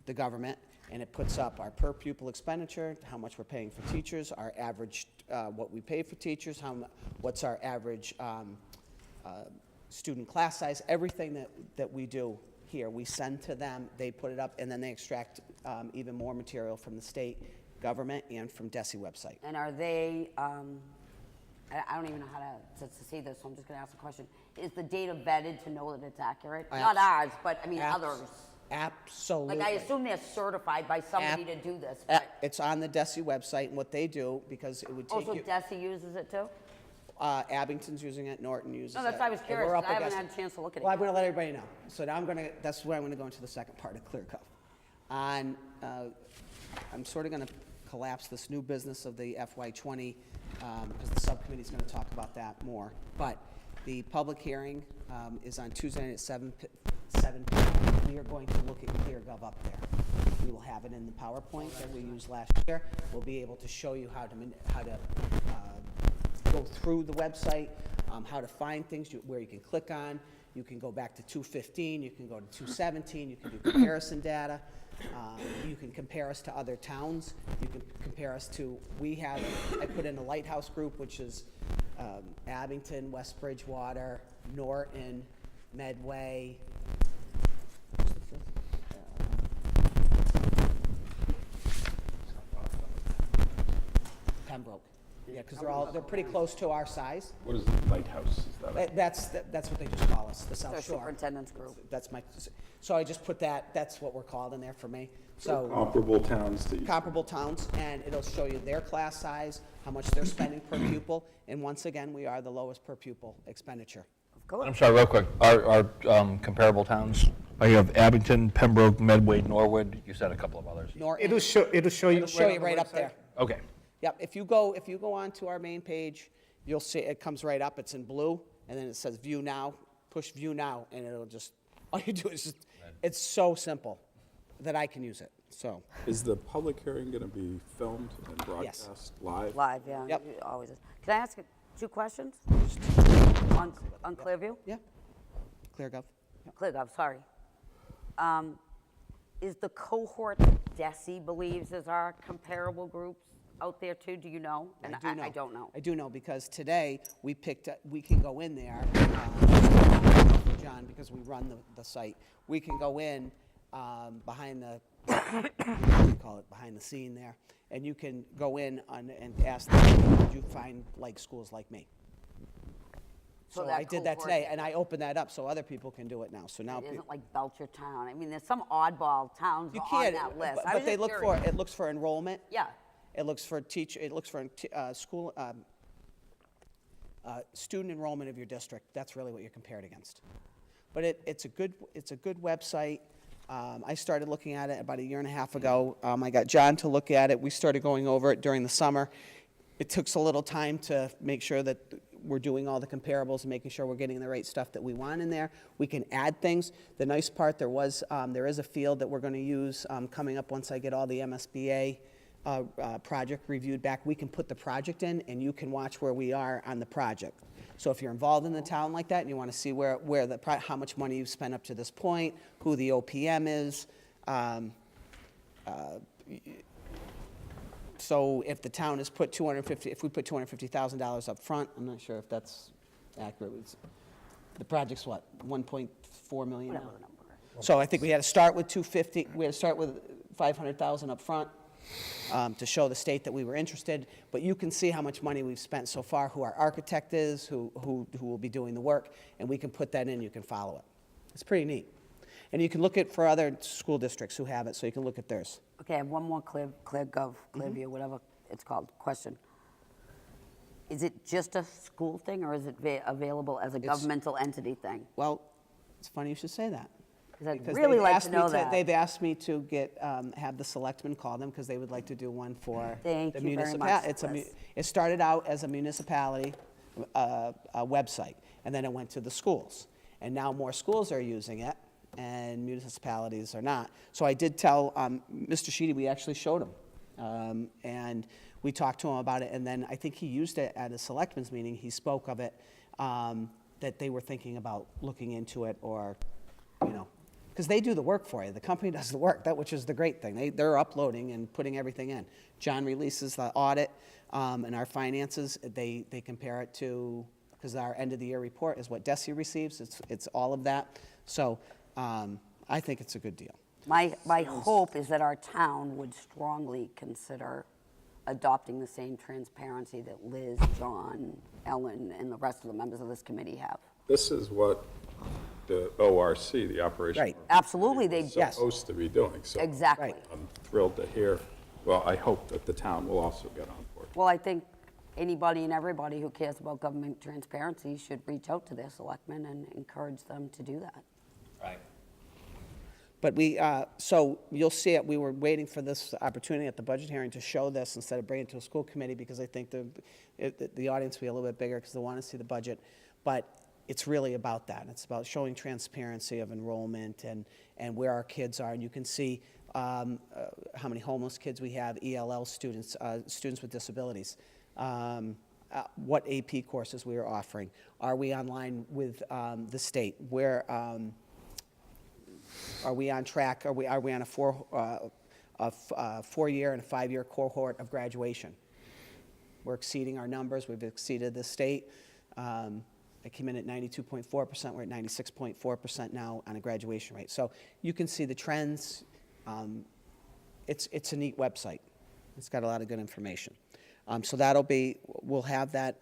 the government, and it puts up our per pupil expenditure, how much we're paying for teachers, our average, what we pay for teachers, what's our average student class size, everything that we do here, we send to them, they put it up, and then they extract even more material from the state government and from DESI website. And are they, I don't even know how to see this, so I'm just going to ask a question. Is the data vetted to know that it's accurate? Not ours, but I mean others. Absolutely. Like I assume they're certified by somebody to do this. But It's on the DESI website, and what they do, because it would take also you... DESI uses it too? Abington's using it, Norton uses it. No, that's why I was and curious, we're up 'cause I haven't against had a chance to look at it Well, I'm yet. going to let everybody know. So now that's where I'm going to go into the second part of ClearGov. I'm sort of going to collapse this new business of the FY20, because the subcommittee's going to talk about that more. But the public hearing is on Tuesday night at 7 p.m. We are going to look at ClearGov up there. We will have it in the PowerPoint that we used last year. We'll be able to show you how to go through the website, how to find things, where you can click on. You can go back to 215, you can go to 217, you can do comparison data. You can compare us to other towns. You can compare us to, I put in a Lighthouse group, which is Abington, West Bridgewater, Norton, Medway. What's the fifth? Pembroke. Yeah, because they're pretty close to our size. What is the Lighthouse? Is that That's what they just call us, the South Their Shore. superintendent's group. So I just put that's what we're called in there for me. So comparable towns to comparable towns, and it'll show you their class size, how much they're spending per pupil, and once again, we are the lowest per pupil expenditure. I'm sorry, real quick, our comparable towns, you have Abington, Pembroke, Medway, Norwood, you said a couple of others. Norton, It'll show you right up there. Okay. Yep, if you go onto our main page, you'll see it comes right up, it's in blue, and then it says view now, push view now, and it'll just, all you do is just, it's so simple that I can use it, so. Is the public hearing going to be filmed and broadcast live? Live, yeah. Yep. It always is. Can I ask 2 questions on Clearview? Yeah, ClearGov. ClearGov, sorry. Is the cohort DESI believes is our comparable groups out there too? Do you know? And I do know. I don't know. I do know, because today, we can go in there, John, because we run the site, we can go in behind the, what do you call it, behind the scene there, and you can go in and ask them, did you find like schools like me? So So that I did that cohort- today, and I opened that up so other people can do it now, so now. It isn't like Belchertown. I mean, there's some oddball towns You on can't, that list. I but was they just look for, curious. it looks for enrollment. Yeah. It looks for school, student enrollment of your district. That's really what you're compared against. But it's a good website. I started looking at it about 1.5 years ago. I got John to look at it. We started going over it during the summer. It took us a little time to make sure that we're doing all the comparables and making sure we're getting the right stuff that we want in there. We can add things. The nice part, there is a field that we're going to use coming up once I get all the MSBA project reviewed back. We can put the project in, and you can watch where we are on the project. So if you're involved in the town like that and you want to see how much money you've spent up to this point, who the OPM is, so if the town has put if we put $250,000 up front, I'm not sure if that's accurate. The project's what, 1.4 million now? Whatever the number is. So I think we had to start with 250, we had to start with 500,000 up front to show the state that we were interested. But you can see how much money we've spent so far, who our architect is, who will be doing the work, and we can put that in, you can follow it. It's pretty neat. And you can look at for other school districts who have it, so you can look at theirs. Okay, I have one more Clearview, whatever it's called, question. Is it just a school thing, or is it available as a governmental entity thing? Well, it's funny you should say that. Because I'd Because really they've like asked to me know that. They've asked me to have the selectmen call them, because they would like to do one for Thank the you very municipality. much, Liz. It started out as a municipality website, and then it went to the schools. And now more schools are using it, and municipalities are not. So I did tell Mr. Sheedy, we actually showed him. And we talked to him about it, and then I think he used it at a selectmen's meeting. He spoke of it, that they were thinking about looking into it, or, because they do the work for you. The company does the work, which is the great thing. They're uploading and putting everything in. John releases the audit and our finances. They compare it to, because our end of the year report is what DESI receives. It's all of that. So I think it's a good deal. My hope is that our town would strongly consider adopting the same transparency that Liz, John, Ellen, and the rest of the members of this committee have. This is what the ORC, the Operation. Right. Absolutely, they, is supposed to be doing. So exactly. Right. I'm thrilled to hear, well, I hope that the town will also get on board. Well, I think anybody and everybody who cares about government transparency should reach out to their selectmen and encourage them to do that. Right. But so you'll see it, we were waiting for this opportunity at the budget hearing to show this instead of bringing it to a school committee, because I think the audience will be a little bit bigger because they want to see the budget. But it's really about that. It's about showing transparency of enrollment and where our kids are. And you can see how many homeless kids we have, ELL students, students with disabilities, what AP courses we are offering. Are we online with the state? Where are we on track? Are we on a 4-year and a 5-year cohort of graduation? We're exceeding our numbers. We've exceeded the state. I came in at 92.4%. We're at 96.4% now on a graduation rate. So you can see the trends. It's a neat website. It's got a lot of good information. So we'll have that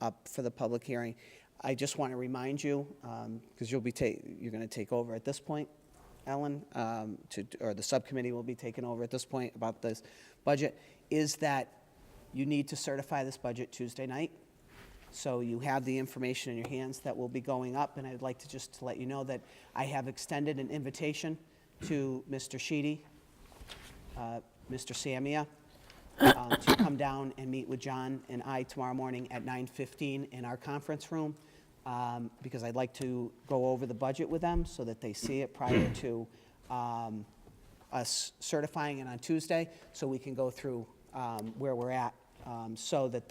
up for the public hearing. I just want to remind you, because you're going to take over at this point, Ellen, or the subcommittee will be taking over at this point about this budget, is that you need to certify this budget Tuesday night. So you have the information in your hands that will be going up, and I'd like to just let you know that I have extended an invitation to Mr. Sheedy, Mr. Samia, to come down and meet with John and I tomorrow morning at 9:15 in our conference room, because I'd like to go over the budget with them so that they see it prior to us certifying it on Tuesday, so we can go through where we're at, so that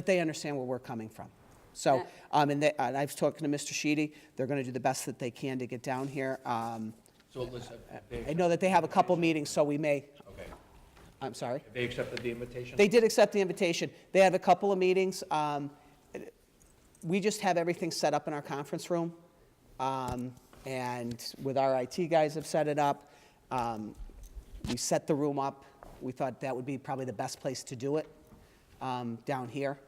they understand where we're coming from. So, and I've talked to Mr. Sheedy. They're going to do the best that they can to get down here. So listen, I know that they have a couple meetings, so we may. okay. I'm sorry. They accepted the invitation? They did accept the invitation. They have a couple of meetings. We just have everything set up in our conference room, and with our IT guys have set it up. We set the room up. We thought that would be probably the best place to do it, down here.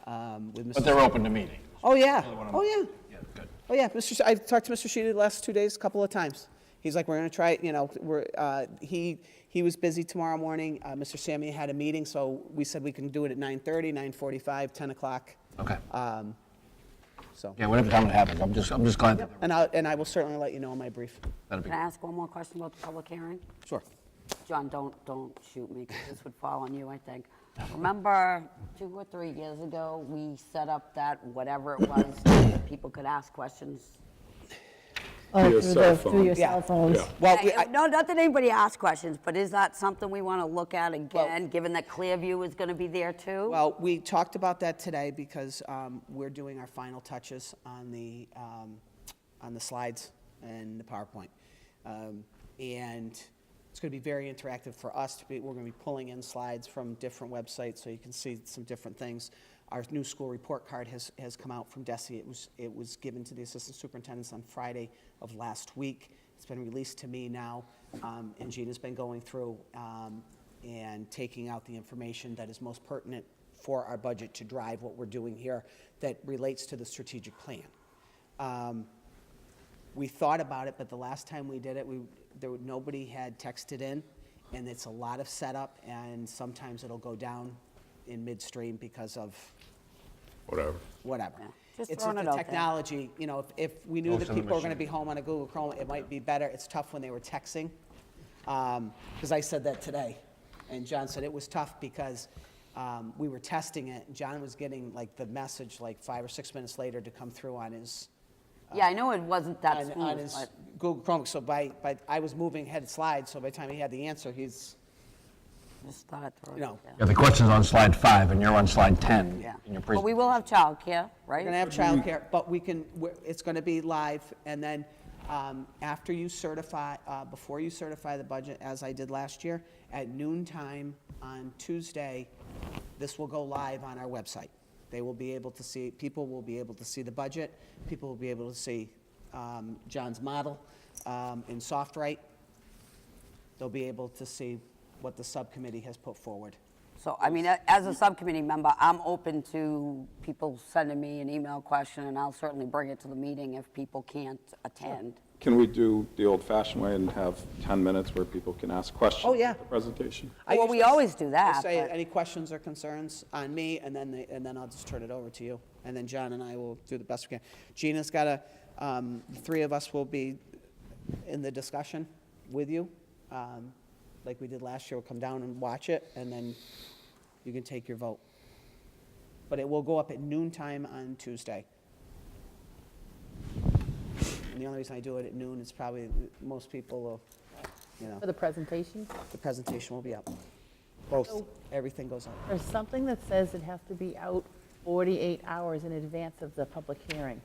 With Mr. But they're open to meeting? Oh, yeah. Really wanna- Oh, yeah. Yeah, good. Oh, yeah, I've talked to Mr. Sheedy the last 2 days, a couple of times. He's like, we're going to try it, he was busy tomorrow morning. Mr. Samia had a meeting, so we said we can do it at 9:30, 9:45, 10 o'clock. Okay. So, Yeah, whatever time it happens, I'm just glad that and I will certainly let you know in my brief. that'll be Can I ask one more question about the public hearing? Sure. John, don't shoot me, because this would fall on you, I think. Remember 2 or 3 years ago, we set up that whatever it was, that people could ask questions? Oh, your cell through your phone. cell phones. Yeah. Well, No, not that anybody asked questions, but is that something we want to look at again, given that Clearview is going to be there too? Well, we talked about that today because we're doing our final touches on the slides and the PowerPoint. And it's going to be very interactive for us. We're going to be pulling in slides from different websites so you can see some different things. Our new school report card has come out from DESE. It was given to the assistant superintendents on Friday of last week. It's been released to me now, and Gina's been going through and taking out the information that is most pertinent for our budget to drive what we're doing here that relates to the strategic plan. We thought about it, but the last time we did it, nobody had texted in, and it's a lot of setup, and sometimes it'll go down in midstream because of Whatever. whatever. Just It's throwing the it out there. technology, you know, if we knew Most that of the people were gonna machine. be home on a Google Chrome, it might be better. It's tough when they were texting. Because I said that today, and John said it was tough because we were testing it, and John was getting like the message like 5 or 6 minutes later to come through on his Yeah, I know it wasn't that on smooth, his but Google Chrome. So I was moving ahead of slides, so by the time he had the answer, he's, just thought I'd throw it you know, out there. Yeah, the question's on slide 5, and you're on slide 10 Yeah. in your But presentation. we will have childcare, we're right? gonna have childcare, but it's gonna be live, and then after you certify, before you certify the budget, as I did last year, at noon time on Tuesday, this will go live on our website. They will be able to see, people will be able to see the budget, people will be able to see John's model in SoftWrite. They'll be able to see what the subcommittee has put forward. So, I mean, as a subcommittee member, I'm open to people sending me an email question, and I'll certainly bring it to the meeting if people can't attend. Can we do the old-fashioned way and have 10 minutes where people can ask questions? Oh, yeah. at the Presentation? I Well, we usually always do that, Say but- any questions or concerns on me, and then I'll just turn it over to you. And then John and I will do the best we can. Gina's got the three of us will be in the discussion with you. Like we did last year, we'll come down and watch it, and then you can take your vote. But it will go up at noon time on Tuesday. And the only reason I do it at noon is probably most people will, you know, For the presentation, the presentation will be up. Both, So- everything goes up. there's something that says it has to be out 48 hours in advance of the public hearing.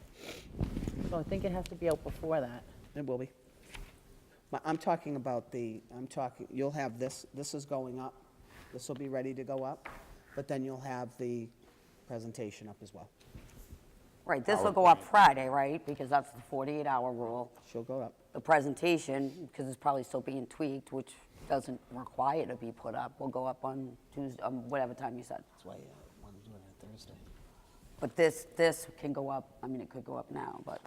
So I think it has to be out before that. It will be. I'm talking about you'll have this is going up. This will be ready to go up, but then you'll have the presentation up as well. Right, this will go up Friday, right? Because that's the 48-hour rule. She'll go up. The presentation, because it's probably still being tweaked, which doesn't require to be put up, will go up on Tuesday, whatever time you said. That's why I want to do it on Thursday. But this can go up, I mean, it could go up now, but,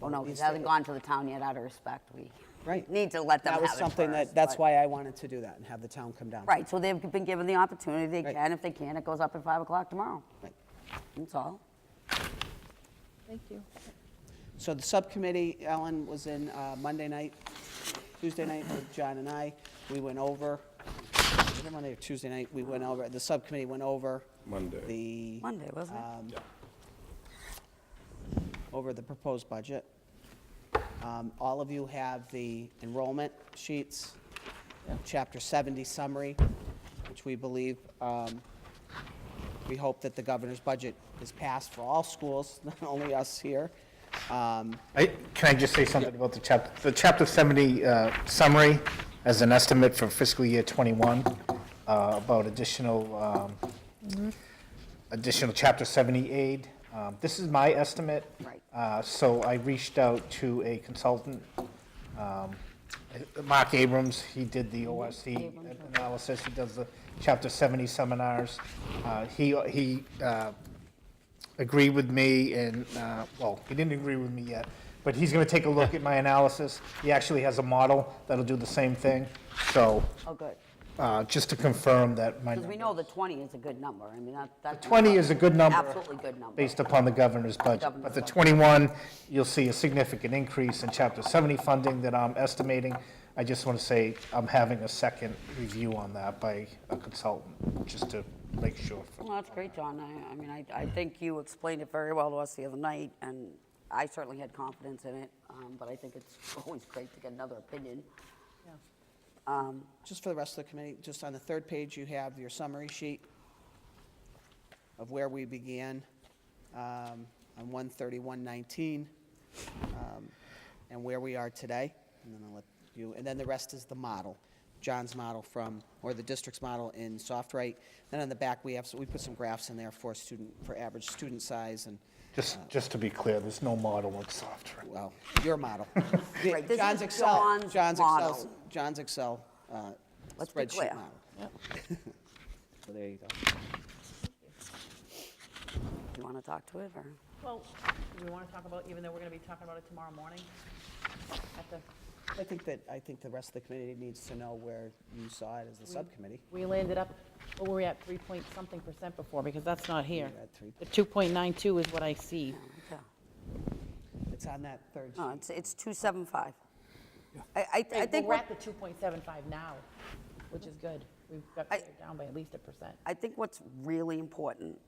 oh no, because These it hasn't things- gone to the town yet, out of respect, we Right. need to let them That have it was something first, that's but- why I wanted to do that and have the town come down. Right, so they've been given the opportunity, they Right. can, if they can, it goes up at 5 o'clock tomorrow. Right. That's all. Thank you. So the subcommittee, Ellen was in Monday night, Tuesday night with John and I. We went over, was it Monday or Tuesday night, the subcommittee went over Monday. Monday, wasn't it? Over the proposed budget. All of you have the enrollment sheets, Chapter 70 summary, which we believe, we hope that the governor's budget is passed for all schools, not only us here. Can I just say something about the Chapter 70 summary as an estimate for fiscal year '21, about additional Chapter 70 aid? This is my estimate. Right. So I reached out to a consultant, Mark Abrams. He did the OSC analysis. He does the Chapter 70 seminars. He agreed with me, and, well, he didn't agree with me yet, but he's going to take a look at my analysis. He actually has a model that'll do the same thing. So Oh, good. just to confirm that my Because we know the 20 is a good number, I mean, that. 20 is a good number. Absolutely good number. Based upon the governor's budget. Governor's But the budget. 21, you'll see a significant increase in Chapter 70 funding that I'm estimating. I just want to say I'm having a second review on that by a consultant, just to make sure. Well, that's great, John. I mean, I think you explained it very well to us the other night, and I certainly had confidence in it, but I think it's always great to get another opinion. Just for the rest of the committee, just on the third page, you have your summary sheet of where we began on 1/31/19, and where we are today. And then I'll let you, and then the rest is the model, John's model from, or the district's model in SoftWrite. Then on the back, we put some graphs in there for average student size and, Just to be clear, there's no model in software. well, your model. Right, this John's is Excel, John's model. John's Excel Let's be spreadsheet clear. model. So there you go. You want to talk to it, or? Well, do we want to talk about, even though we're going to be talking about it tomorrow morning? At the, I think the rest of the committee needs to know where you saw it as a subcommittee. we landed up, what were we at, 3-point-something% before, because that's not here. We're at 3. The 2.92 is what I see. Okay. It's on that third sheet. No, it's 275. I think Well, we're what, at the 2.75 now, which is good. We've got it down by at least 1%. I think what's really important,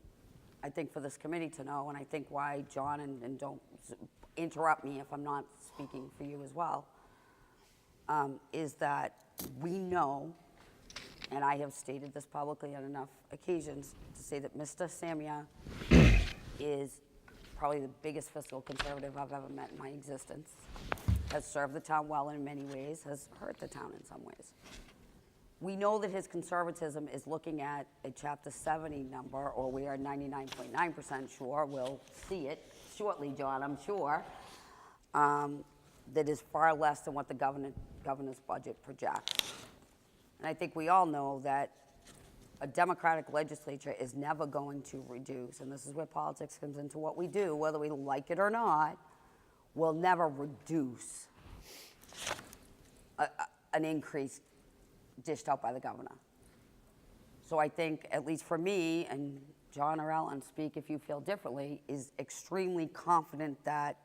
I think for this committee to know, and I think why John, and don't interrupt me if I'm not speaking for you as well, is that we know, and I have stated this publicly on enough occasions to say that Mr. Samia is probably the biggest fiscal conservative I've ever met in my existence, has served the town well in many ways, has hurt the town in some ways. We know that his conservatism is looking at a Chapter 70 number, or we are 99.9% sure, we'll see it shortly, John, I'm sure, that is far less than what the governor's budget projects. And I think we all know that a Democratic legislature is never going to reduce, and this is where politics comes into what we do, whether we like it or not, will never reduce an increase dished out by the governor. So I think, at least for me, and John or Ellen, speak if you feel differently, is extremely confident that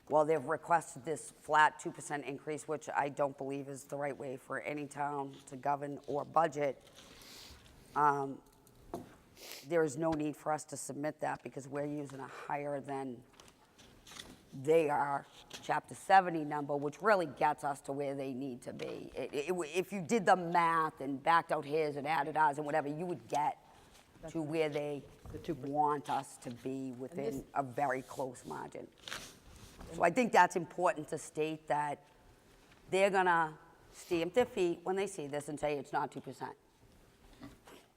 while they've requested this flat 2% increase, which I don't believe is the right way for any town to govern or budget, there is no need for us to submit that because we're using a higher than they are Chapter 70 number, which really gets us to where they need to be. If you did the math and backed out his and added ours and whatever, you would get to where they want us to be within a very close margin. So I think that's important to state that they're gonna stamp their feet when they see this and say it's not 2%.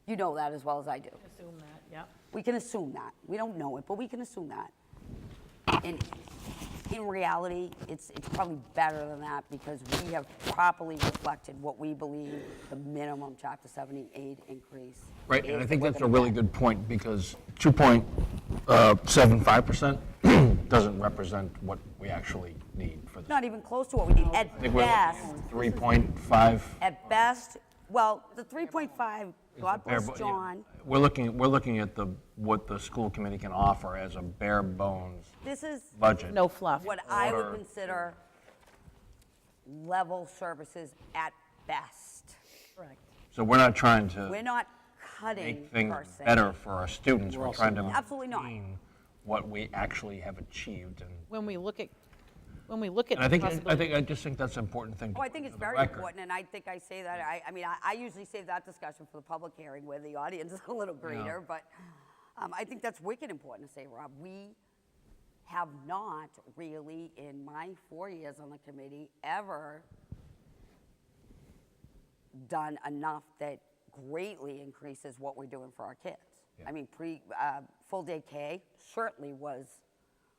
You know that as well as I do. Assume that, yeah. We can assume that. We don't know it, but we can assume that. And in reality, it's probably better than that because we have properly reflected what we believe the minimum Chapter 70 aid increase Right, is and I that think we're that's a gonna really get. good point, because 2.75% doesn't represent what we actually need for this. Not even close to what we need. At I think we're best, looking at 3.5. at best, well, the 3.5, God bare bless bo- yeah. John, We're looking at what the school committee can offer as a bare bones this is budget. No fluff. what I would Order. consider level services at best. Correct. So we're not trying We're to not cutting make things per se. better for our students. We're trying to Absolutely not. maintain what we actually have achieved. And When we look at I the possibility. I just think that's an important thing to Oh, I put think it's for the very record. important, and I think I say that, I mean, I usually save that discussion for the public hearing where the audience is a little greater, but I think that's wicked important to say, Rob. We have not really, in my 4 years on the committee, ever done enough that greatly increases what we're doing for our kids. I mean, full day K certainly was,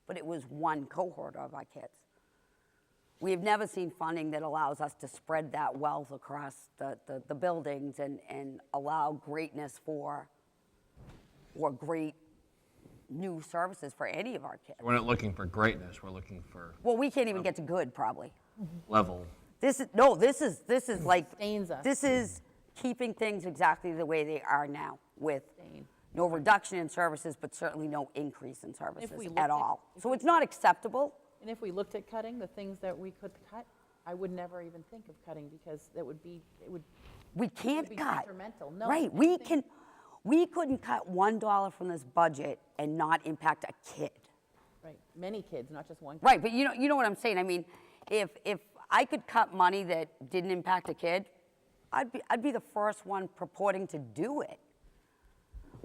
but it was one cohort of our kids. We have never seen funding that allows us to spread that wealth across the buildings and allow greatness or great new services for any of our kids. We're not looking for greatness. We're looking for Well, we can't even get to good, probably. level. This is like, Sustains us. this is keeping things exactly the way they are now with no reduction in services, but certainly no increase in services we at looked at- all. So it's not acceptable. And if we looked at cutting, the things that we could cut, I would never even think of cutting because it would be We can't be cut. detrimental. No, Right, we couldn't cut $1 from this budget and not impact a kid. Right, many kids, not just one. Right, but you know what I'm saying? I mean, if I could cut money that didn't impact a kid, I'd be the first one purporting to do it.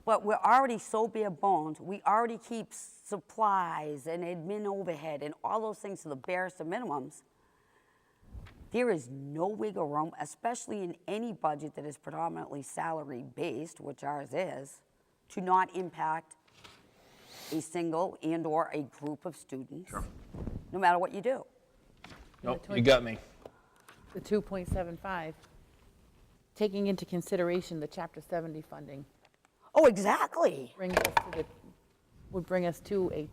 But we're already so bare bones. We already keep supplies and admin overhead and all those things to the barest of minimums. There is no wiggle room, especially in any budget that is predominantly salary-based, which ours is, to not impact a single and/or a group of students, no matter what you do. Nope, you got me. The 2.75, taking into consideration the Chapter 70 funding, Oh, exactly. would bring us to a,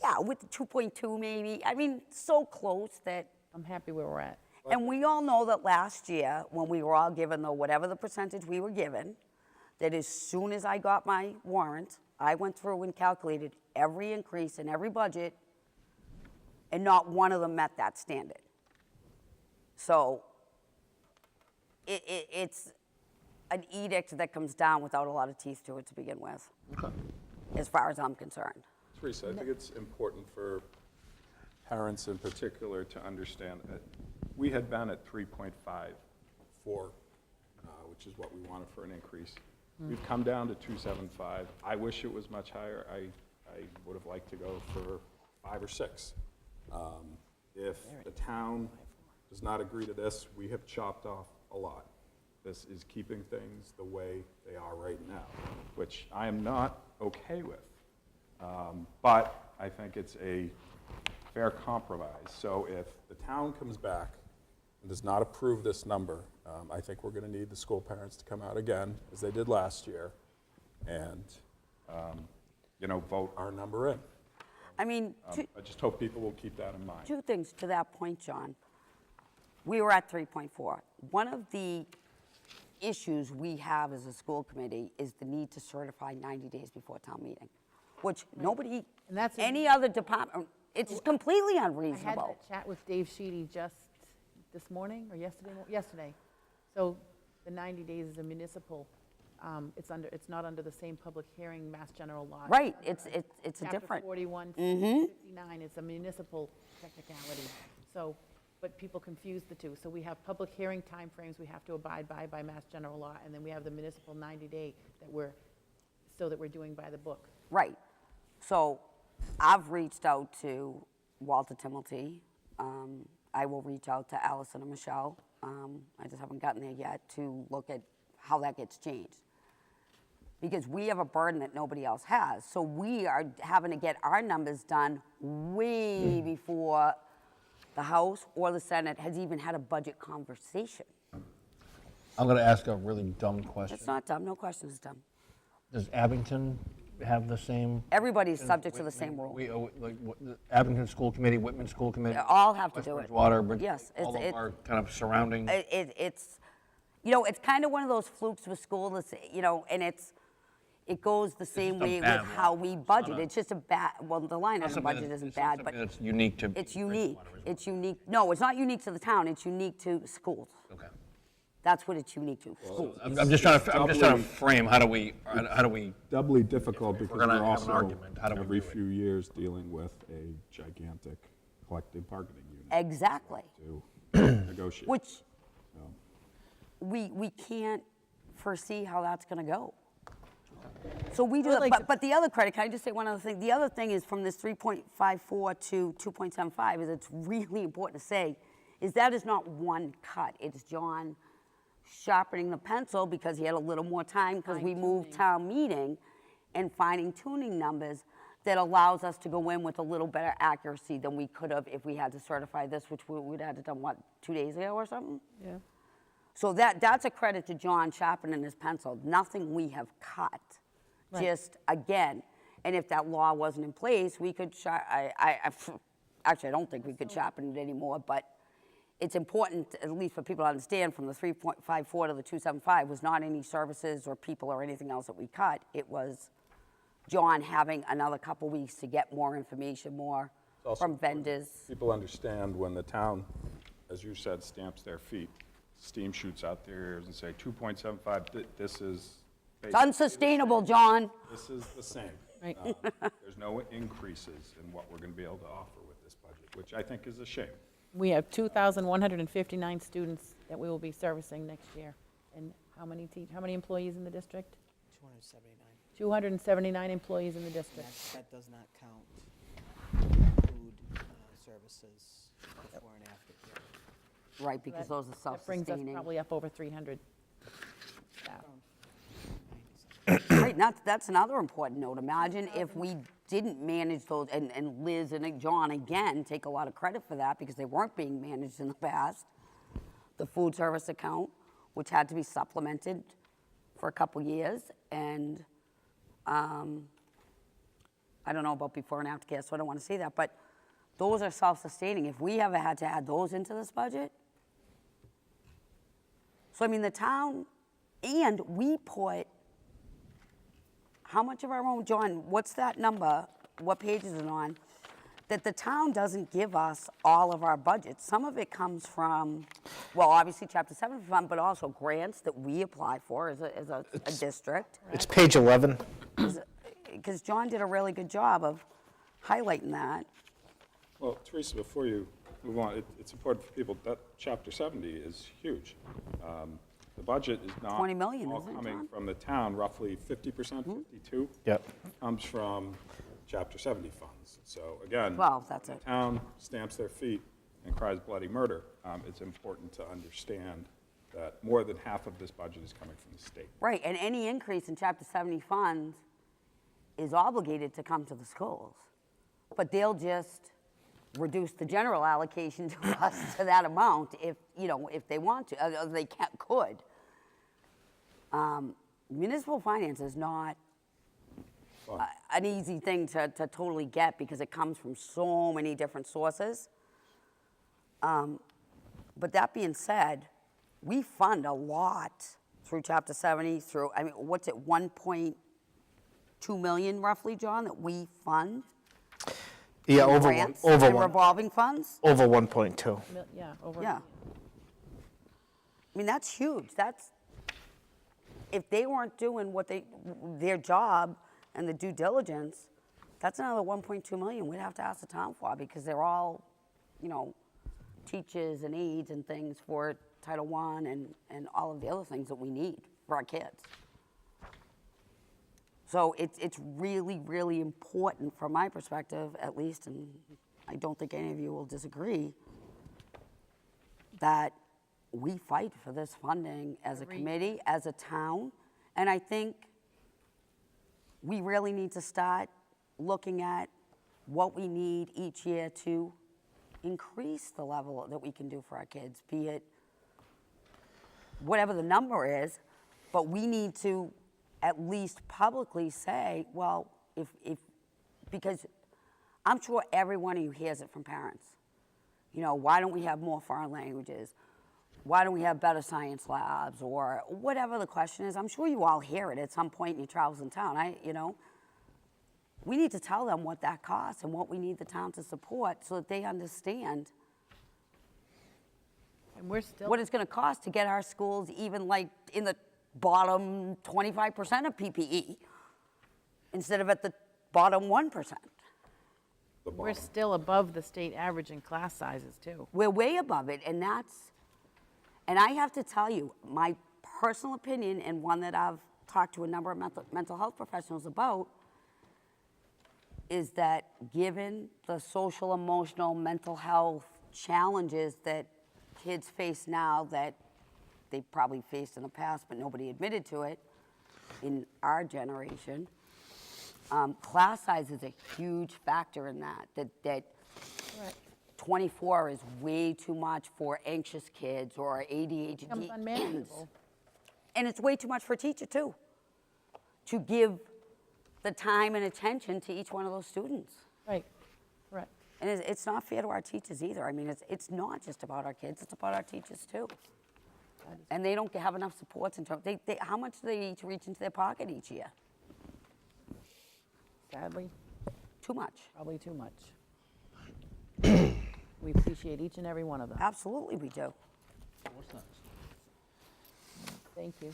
Yeah, with the 2.2 maybe. I mean, so close that, I'm happy where we're at. and we all know that last year, when we were all given the whatever the percentage we were given, that as soon as I got my warrant, I went through and calculated every increase in every budget, and not one of them met that standard. So it's an edict that comes down without a lot of teeth to it to begin with, as far as I'm concerned. Teresa, I think it's important for parents in particular to understand that we had been at 3.54, which is what we wanted for an increase. We've come down to 2.75. I wish it was much higher. I would have liked to go for 5 or 6. If the town does not agree to this, we have chopped off a lot. This is keeping things the way they are right now, which I am not okay with. But I think it's a fair compromise. So if the town comes back and does not approve this number, I think we're going to need the school parents to come out again, as they did last year, and vote our number in. I mean, I just hope people will keep that in mind. 2 things to that point, John. We were at 3.4. One of the issues we have as a school committee is the need to certify 90 days before town meeting, which nobody, And that's any other department, it's completely I had unreasonable. that chat with Dave Sheedy just this morning, or yesterday. So the 90 days is a municipal, it's not under the same public hearing Mass General Law. Right, it's a Chapter different. 41, 59, it's a municipal technicality. So, but people confuse the two. So we have public hearing timeframes we have to abide by Mass General Law, and then we have the municipal 90-day that we're doing by the book. Right. So I've reached out to Walter Timmelty. I will reach out to Allison and Michelle. I just haven't gotten there yet to look at how that gets changed. Because we have a burden that nobody else has. So we are having to get our numbers done way before the House or the Senate has even had a budget conversation. I'm going to ask a really dumb question. It's not dumb. No question is dumb. Does Abington have the same? Everybody's subject to the same rule. The Abington School Committee, Whitman School Committee? They all have to West do it. Bridgewater, Yes, all of our kind of surrounding. It's kind of one of those flukes with school, that's, and it goes the same just a way bad with law. how we budget. not a- It's just a bad, well, the line item budget isn't bad, but It's unique to. it's unique. Bridgewater as well. It's unique. No, it's not unique to the town. It's unique to schools. Okay. That's what it's unique to, schools. I'm just trying to frame, how do we, Doubly difficult because gonna we're have an also, argument, how do we every do it? few years, dealing with a gigantic collective bargaining unit Exactly. to negotiate. Which So, we can't foresee how that's going to go. So we do I would that, like but the other credit, can I just say one other thing? The other thing is from this 3.54 to 2.75 is it's really important to say is that is not one cut. It's John sharpening the pencil because he had a little more time because we moved town meeting and finding tuning numbers that allows us to go in with a little better accuracy than we could have if we had to certify this, which we'd had to done, 2 days ago or something? Yeah. So that's a credit to John sharpening his pencil. Nothing we have cut. Right. Just, again, and if that law wasn't in place, we could, actually, I don't think we could sharpen it anymore, but it's important, at least for people to understand, from the 3.54 to the 2.75 was not any services or people or anything else that we cut. It was John having another couple weeks to get more information, more also from vendors. people understand when the town, as you said, stamps their feet, steam shoots out their ears and say 2.75, this is It's unsustainable, John. This is the same. Right. There's no no increases in what we're going to be able to offer with this budget, which I think is a shame. We have 2,159 students that we will be servicing next year. And how many employees in the district? 279. 279 employees in the district. That does not count food services before and after care. Right, because those are That brings us self-sustaining. probably up over 300 staff. Right, that's another important note. Imagine if we didn't manage those, and Liz and John, again, take a lot of credit for that because they weren't being managed in the past. The food service account, which had to be supplemented for a couple years, and I don't know about before and after care, so I don't want to say that, but those are self-sustaining. If we ever had to add those into this budget, so I mean, the town, and we put, how much of our own, John, what's that number? What page is it on? That the town doesn't give us all of our budget. Some of it comes from, well, obviously Chapter 7 fund, but also grants that we apply for as a district. It's page 11. Because John did a really good job of highlighting that. Well, Teresa, before you move on, it's important for people that Chapter 70 is huge. The budget is not 20 million, all isn't it, coming John? from the town. Roughly 50%, 52 Yep. comes from Chapter 70 funds. So again, Well, that's when it. the town stamps their feet and cries bloody murder, it's important to understand that more than half of this budget is coming from the state. Right, and any increase in Chapter 70 funds is obligated to come to the schools. But they'll just reduce the general allocation to us to that amount if, if they want to, they could. Municipal finance is not an easy thing to totally get because it comes from so many different sources. But that being said, we fund a lot through Chapter 70, what's it, 1.2 million roughly, John, that we fund? Yeah, in over grants one, over and one, revolving funds? over 1.2. Yeah, over. Yeah. I mean, that's huge. If they weren't doing their job and the due diligence, that's another 1.2 million we'd have to ask the town for because they're all, teachers and aides and things for Title I and all of the other things that we need for our kids. So it's really, really important from my perspective, at least, and I don't think any of you will disagree, that we fight for this funding as a committee, as a town, and I think we really need to start looking at what we need each year to increase the level that we can do for our kids, be it whatever the number is, but we need to at least publicly say, well, because I'm sure every one of you hears it from parents. Why don't we have more foreign languages? Why don't we have better science labs? Or whatever the question is, I'm sure you all hear it at some point in your travels in town. We need to tell them what that costs and what we need the town to support so that they understand And we're still. what it's going to cost to get our schools even like in the bottom 25% of PPE instead of at the bottom 1%. We're still above the state average in class sizes, too. We're way above it, and I have to tell you, my personal opinion, and one that I've talked to a number of mental health professionals about, is that given the social, emotional, mental health challenges that kids face now that they probably faced in the past, but nobody admitted to it in our generation, class size is a huge factor in that 24 is way too much for anxious kids or ADHD Becomes kids. unmanageable. And it's way too much for a teacher, too, to give the time and attention to each one of those students. Right, correct. And it's not fair to our teachers either. I mean, it's not just about our kids, it's about our teachers, too. And they don't have enough supports in terms, how much do they each reach into their pocket each year? Sadly, Too much. probably too much. We appreciate each and every one of them. Absolutely we do. Thank you.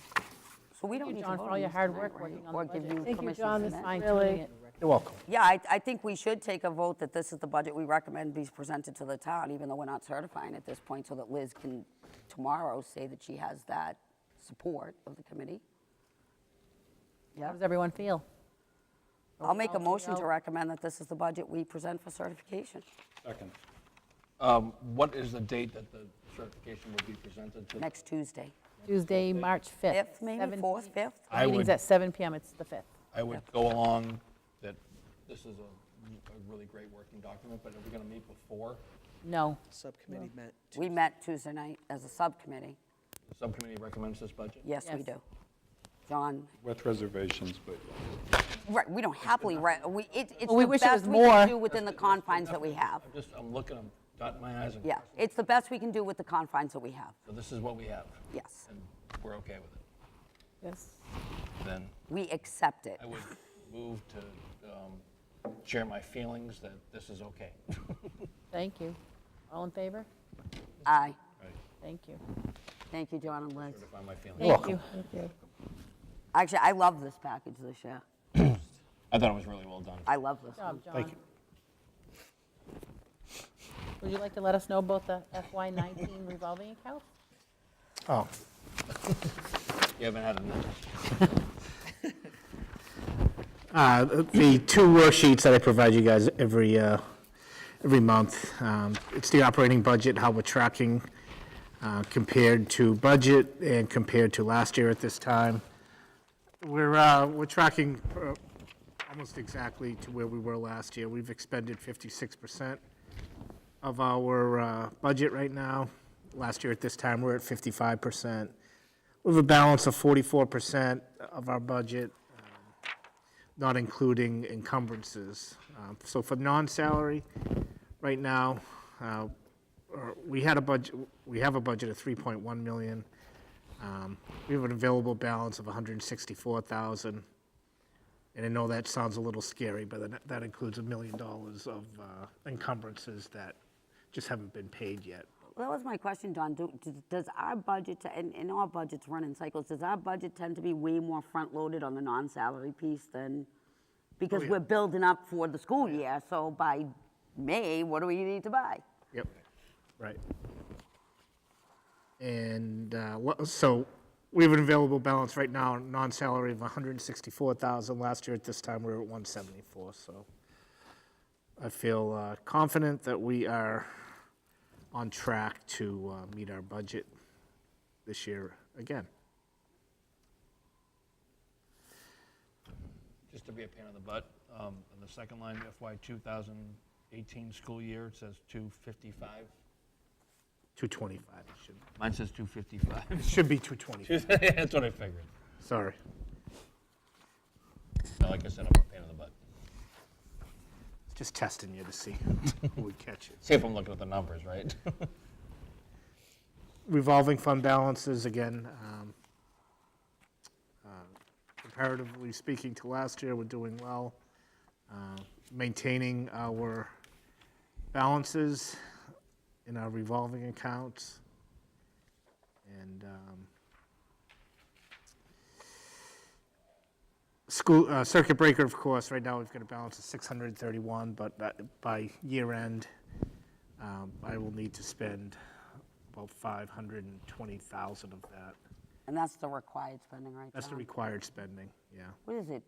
So we don't Thank you, need to John, vote for on all your this hard tonight, work right? working on Or the give budget. you Thank you, permission John. to This submit. is Fine really tuning it. You're welcome. Yeah, I think we should take a vote that this is the budget we recommend be presented to the town, even though we're not certifying at this point, so that Liz can tomorrow say that she has that support of the committee. How does everyone feel? I'll make a motion to recommend that this is the budget we present for certification. Second. What is the date that the certification will be presented to? Next Tuesday. Tuesday, March 5th. 5th, maybe, 7 4th, 5th? I Meeting's would- at 7 PM, it's the 5th. I would go along that this is a really great working document, but are we going to meet before? No. Subcommittee met. We met Tuesday night as a subcommittee. The subcommittee recommends this budget? Yes, we Yes. do. John, With reservations, but right, we don't happily, it's Well, we the wish it was best we can more. do within the confines that we have. I'm looking, I'm dotting my i's and Yeah, crossing. it's the best we can do with the confines that we have. So this is what we have, Yes, and we're okay with it. Yes. Then we accept it. I would move to share my feelings that this is okay. Thank you. All in favor? Aye. Thank you. Thank you, John and Liz. Certify my feelings. Thank you. Actually, I love this package this year. I thought it was really well done. I love this Good one. job, John. Thank you. Would you like to let us know about the FY19 revolving account? Oh, You haven't had enough. the two worksheets that I provide you guys every month, it's the operating budget, how we're tracking compared to budget and compared to last year at this time. We're tracking almost exactly to where we were last year. We've expended 56% of our budget right now. Last year at this time, we're at 55%. We have a balance of 44% of our budget, not including encumbrances. So for non-salary, right now, we have a budget of 3.1 million. We have an available balance of 164,000. And I know that sounds a little scary, but that includes $1 million of encumbrances that just haven't been paid yet. Well, that was my question, Don. Does our budget, and all budgets run in cycles, does our budget tend to be way more front-loaded on the non-salary piece than, because yeah. we're building up for the school year, so by May, what do we need to buy? Yep, right. And so we have an available balance right now, non-salary of 164,000. Last year at this time, we were at 174, so I feel confident that we are on track to meet our budget this year again. Just to be a pain in the butt, on the second line, FY 2018 school year, it says 255. 225, it should, Mine says 255. it should be 225, That's what I figured. sorry. So like I said, I'm a pain in the butt. Just testing you to see who would catch it. See if I'm looking at the numbers, right? Revolving fund balances, again, comparatively speaking to last year, we're doing well. Maintaining our balances in our revolving accounts. And school, circuit breaker, of course, right now we've got a balance of 631, but by year end, I will need to spend about 520,000 of that. And that's the required spending, right, That's the John? required spending, yeah. What is it?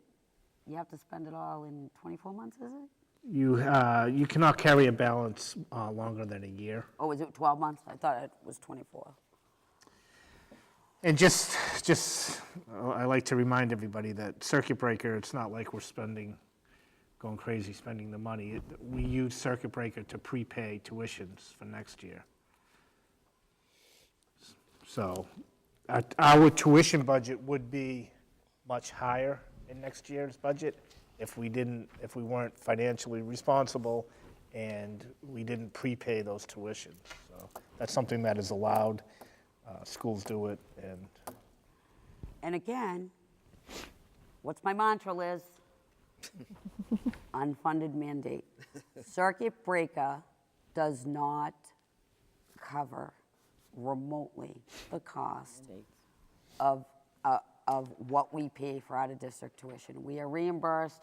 You have to spend it all in 24 months, is it? You cannot carry a balance longer than a year. Oh, is it 12 months? I thought it was 24. And just I like to remind everybody that circuit breaker, it's not like we're going crazy spending the money. We use circuit breaker to prepay tuitions for next year. So our tuition budget would be much higher in next year's budget if we weren't financially responsible and we didn't prepay those tuitions. So that's something that is allowed. Schools do it, and And again, what's my mantra, Liz? Unfunded mandate. Circuit breaker does not cover remotely the cost of of what we pay for out-of-district tuition. We are reimbursed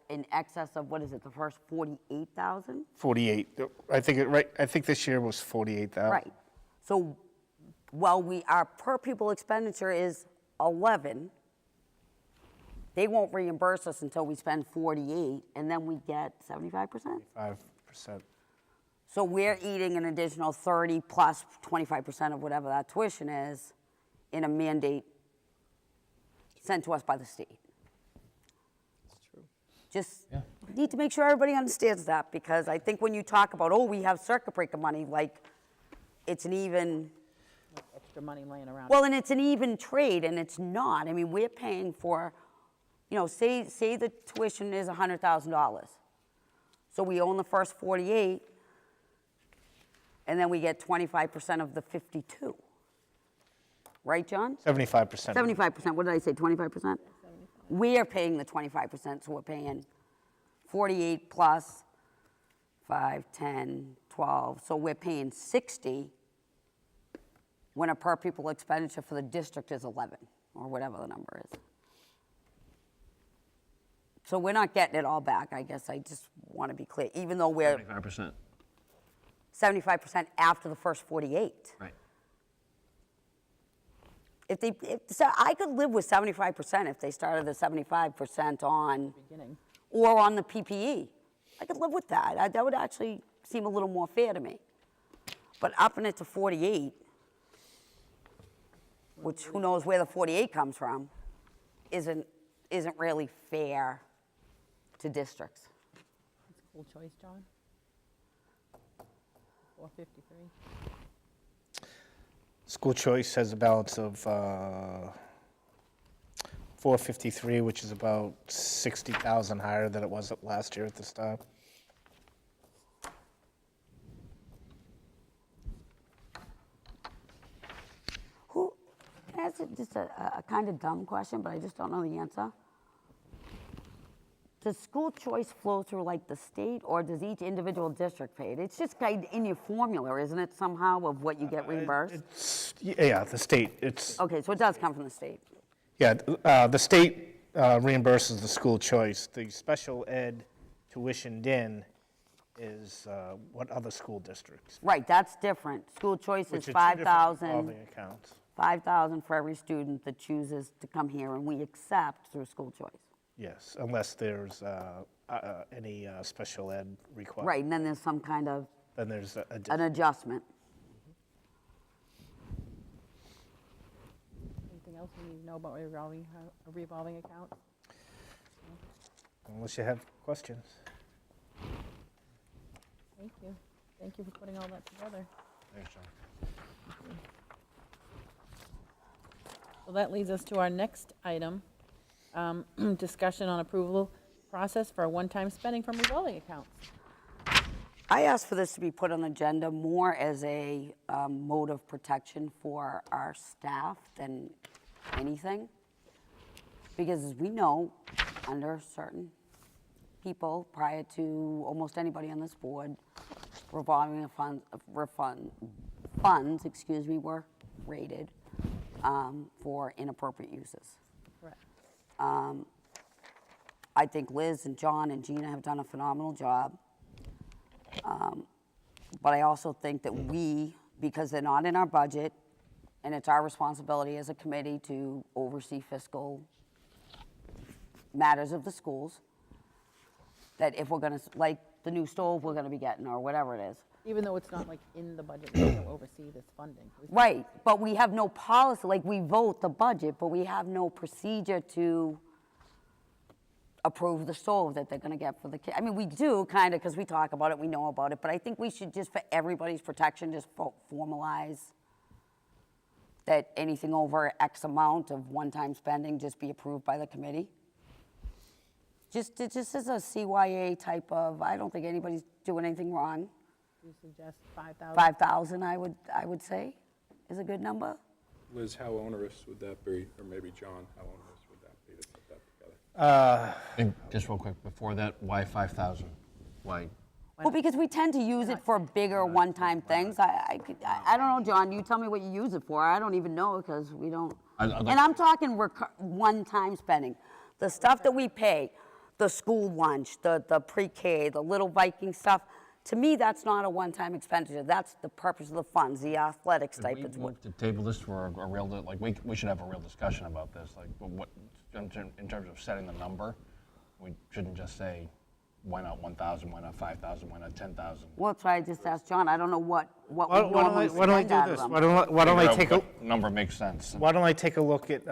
in excess of, what is it, the first 48,000? 48. I think I think this year was 48,000. Right. So while our per pupil expenditure is 11, they won't reimburse us until we spend 48, and then we get 75%? 5%. So we're eating an additional 30 plus 25% of whatever that tuition is in a mandate sent to us by the state. That's true. Just need to make sure everybody understands that, because I think when you talk about, oh, we have circuit breaker money, like it's an even, Extra money laying around. well, and it's an even trade, and it's not. I mean, we're paying for, you know, say the tuition is $100,000. So we own the first 48, and then we get 25% of the 52. Right, John? 75%. 75%, what did I say, 25%? We are paying the 25%, so we're paying 48 plus 5, 10, 12, so we're paying 60 when a per pupil expenditure for the district is 11, or whatever the number is. So we're not getting it all back, I guess I just want to be clear, even though we're 25%. 75% after the first 48. Right. So I could live with 75% if they started the 75% on, Beginning. or on the PPE. I could live with that. That would actually seem a little more fair to me. But upping it to 48, which who knows where the 48 comes from, isn't really fair to districts. School choice, John? 453. School choice has a balance of 453, which is about 60,000 higher than it was last year at this time. Who, can I ask just a kind of dumb question, but I just don't know the answer? Does school choice flow through like the state, or does each individual district pay it? It's just kind of in your formula, isn't it, somehow, of what you get reimbursed? Yeah, the state, it's, Okay, so it does come from the state. yeah, the state reimburses the school choice. The special ed tuitioned in is what other school districts? Right, that's different. School choice is Which are two different 5,000, revolving accounts. 5,000 for every student that chooses to come here, and we accept through school choice. Yes, unless there's any special ed required. Right, and then there's some kind of Then there's an adjustment. Anything else we need to know about a revolving account? unless you have questions. Thank you. Thank you for putting all that together. Thanks, John. So that leads us to our next item, discussion on approval process for one-time spending from revolving accounts. I asked for this to be put on the agenda more as a mode of protection for our staff than anything. Because as we know, under certain people, prior to almost anybody on this board, revolving funds, were raided for inappropriate uses. Correct. I think Liz and John and Gina have done a phenomenal job. But I also think that we, because they're not in our budget, and it's our responsibility as a committee to oversee fiscal matters of the schools, that if we're gonna, like the new stove we're gonna be getting, or whatever it is. Even though it's not like in the budget, we still oversee this funding. Right, but we have no policy, like we vote the budget, but we have no procedure to approve the stove that they're gonna get for the kids. I mean, we do, kinda, because we talk about it, we know about it, but I think we should just, for everybody's protection, just formalize that anything over X amount of one-time spending just be approved by the committee. Just as a CYA type of, I don't think anybody's doing anything wrong. You suggest 5,000? 5,000, I would say, is a good number. Liz, how onerous would that be? Or maybe John, how onerous would that be to put that together? And just real quick, before that, why 5,000? Why? Well, because we tend to use it for bigger one-time things. I don't know, John, you tell me what you use it for. I don't even know, because we don't. I'd like And I'm talking one-time spending. The stuff that we pay, the school lunch, the pre-K, the little Viking stuff, to me, that's not a one-time expenditure. That's the purpose of the funds, the athletic Could we stipends. move to table this for a real, like, we should have a real discussion about this, like, what, in terms of setting the number, we shouldn't just say, why not 1,000, why not 5,000, why not 10,000? Well, that's why I just asked John. I don't know what we Why don't normally I spend do out this? of Why them. don't I Figure out take a, what number makes sense. why don't I take a look at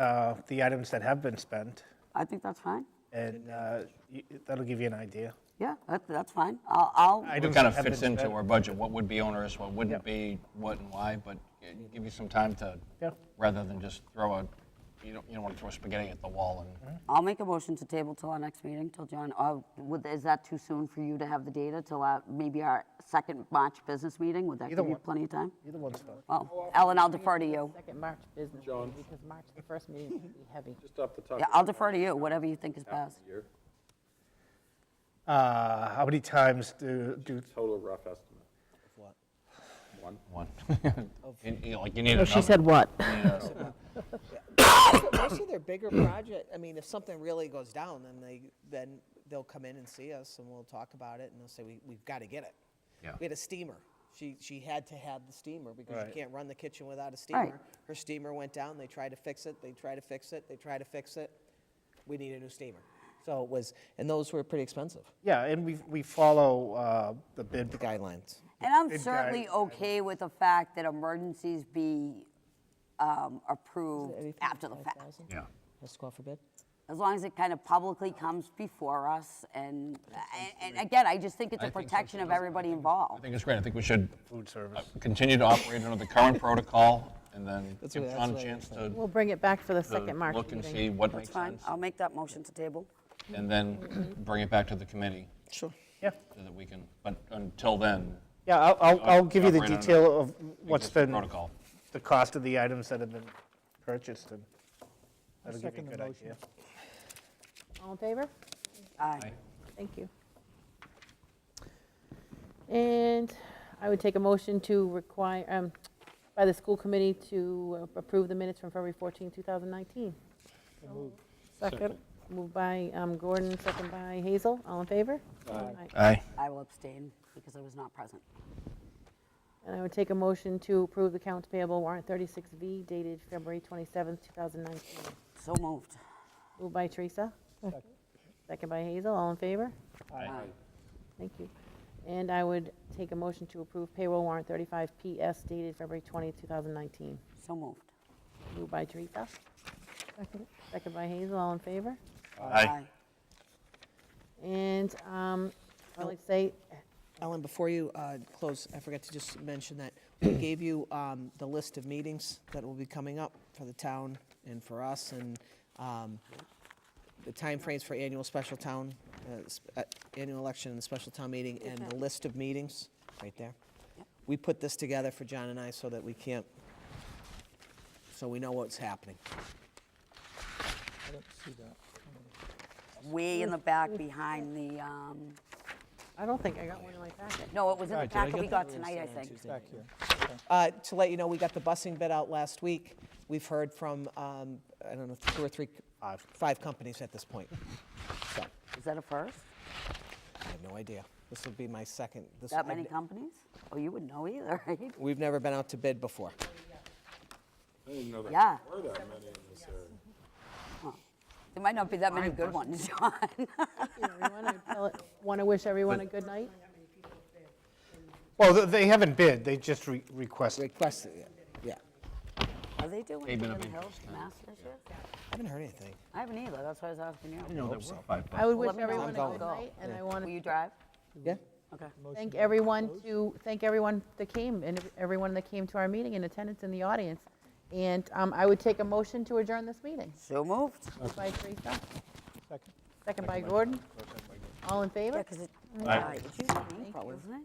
the items that have been spent, I think that's fine. and that'll give you an idea. Yeah, that's fine. I'll It Items kind that of have fits been into spent. our budget, what would be onerous, what wouldn't Yep. be, what and why, but give you some time to, Yeah. rather than just throw a, you don't want to throw spaghetti at the wall and. I'll make a motion to table till our next meeting, till John, is that too soon for you to have the data till maybe our second March business meeting? Would that Either give you one. plenty of time? Either one's fine. Well, Ellen, I'll defer to you. Second March business, meeting, because March, the first meeting will be heavy. Just off the top Yeah, of I'll defer to you, whatever you think is half best. the year, How many times do, total rough estimate. What? One? One. Like, you need a She number. said what? Most of their bigger project, I mean, if something really goes down, then they'll come in and see us, and we'll talk about it, and they'll say, we've got to get it. Yeah. We had a steamer. She had to have the steamer, because Right. you can't run the kitchen without a steamer. Right. Her steamer went down, they tried to fix it, they tried to fix it, they tried to fix it. We need a new steamer. So it was, and those were pretty expensive, yeah, and we follow the bid. the guidelines. And I'm Big certainly guy. okay with the fact that emergencies be approved after the fact. Yeah. Let's go out for bid. As long as it kind of publicly comes before us, and again, I just think it's a I think so, protection too. of everybody I involved. think it's great. I think we should Food service. continue to operate under the current protocol, and then That's give what- John a that's what I chance was to We'll bring it back for the second March look and meeting. see what That's makes fine, sense, I'll make that motion to table. and then bring it back to the committee Sure. Yeah, so that we can, but until then, yeah, I'll give you the Operate under detail of what's existing been, protocol. the cost of the items that have been purchased, and that'll give you a second the good motion. idea. All in favor? Aye. Thank you. And I would take a motion to require, by the school committee to approve the minutes from February 14, 2019. Second. Moved by Gordon, second by Hazel. All in favor? Aye. Aye. I will abstain because I was not present. And I would take a motion to approve the accounts payable warrant 36V dated February 27, 2019. So moved. Moved by Teresa. Second by Hazel. All in favor? Aye. Thank you. And I would take a motion to approve payroll warrant 35PS dated February 20, 2019. So moved. Moved by Teresa. Second. Second by Hazel. All in favor? Aye. And I'd like to say, Ellen, before you close, I forgot to just mention that we gave you the list of meetings that will be coming up for the town and for us, and the timeframes for annual special town, annual election and the special town meeting, and the list of meetings, right there. We put this together for John and I so that so we know what's happening. I don't see that. Way in the back behind the, I don't think I got one in my packet. no, it was in the Right, did I packet get we got tonight, I think. Back here. To let you know, we got the busing bid out last week. We've heard from, I don't know, 2 or 3, 5 companies at this point. So, Is that a first? I have no idea. This will be my second. That many companies? Oh, you wouldn't know either, right? We've never been out to bid before. I didn't know Yeah. there were that many in this area. There might not be that many good ones, John. Want to wish everyone a good night? Well, they haven't bid, they just requested. Requested, yeah. Are they doing They've been it in a the big hills, Mass this year? I haven't heard anything. I haven't either, that's why I was asking you. No, there were 5 I would Well, wish let me know. everyone a I'm good going. night, and I want Will to you drive? Yeah? Okay. thank everyone that came, and everyone that came to our meeting in attendance in the audience. And I would take a motion to adjourn this meeting. So moved. Moved by Teresa, Second. second by Gordon. All in Yeah, favor? because it, Aye. it's usually April, isn't it?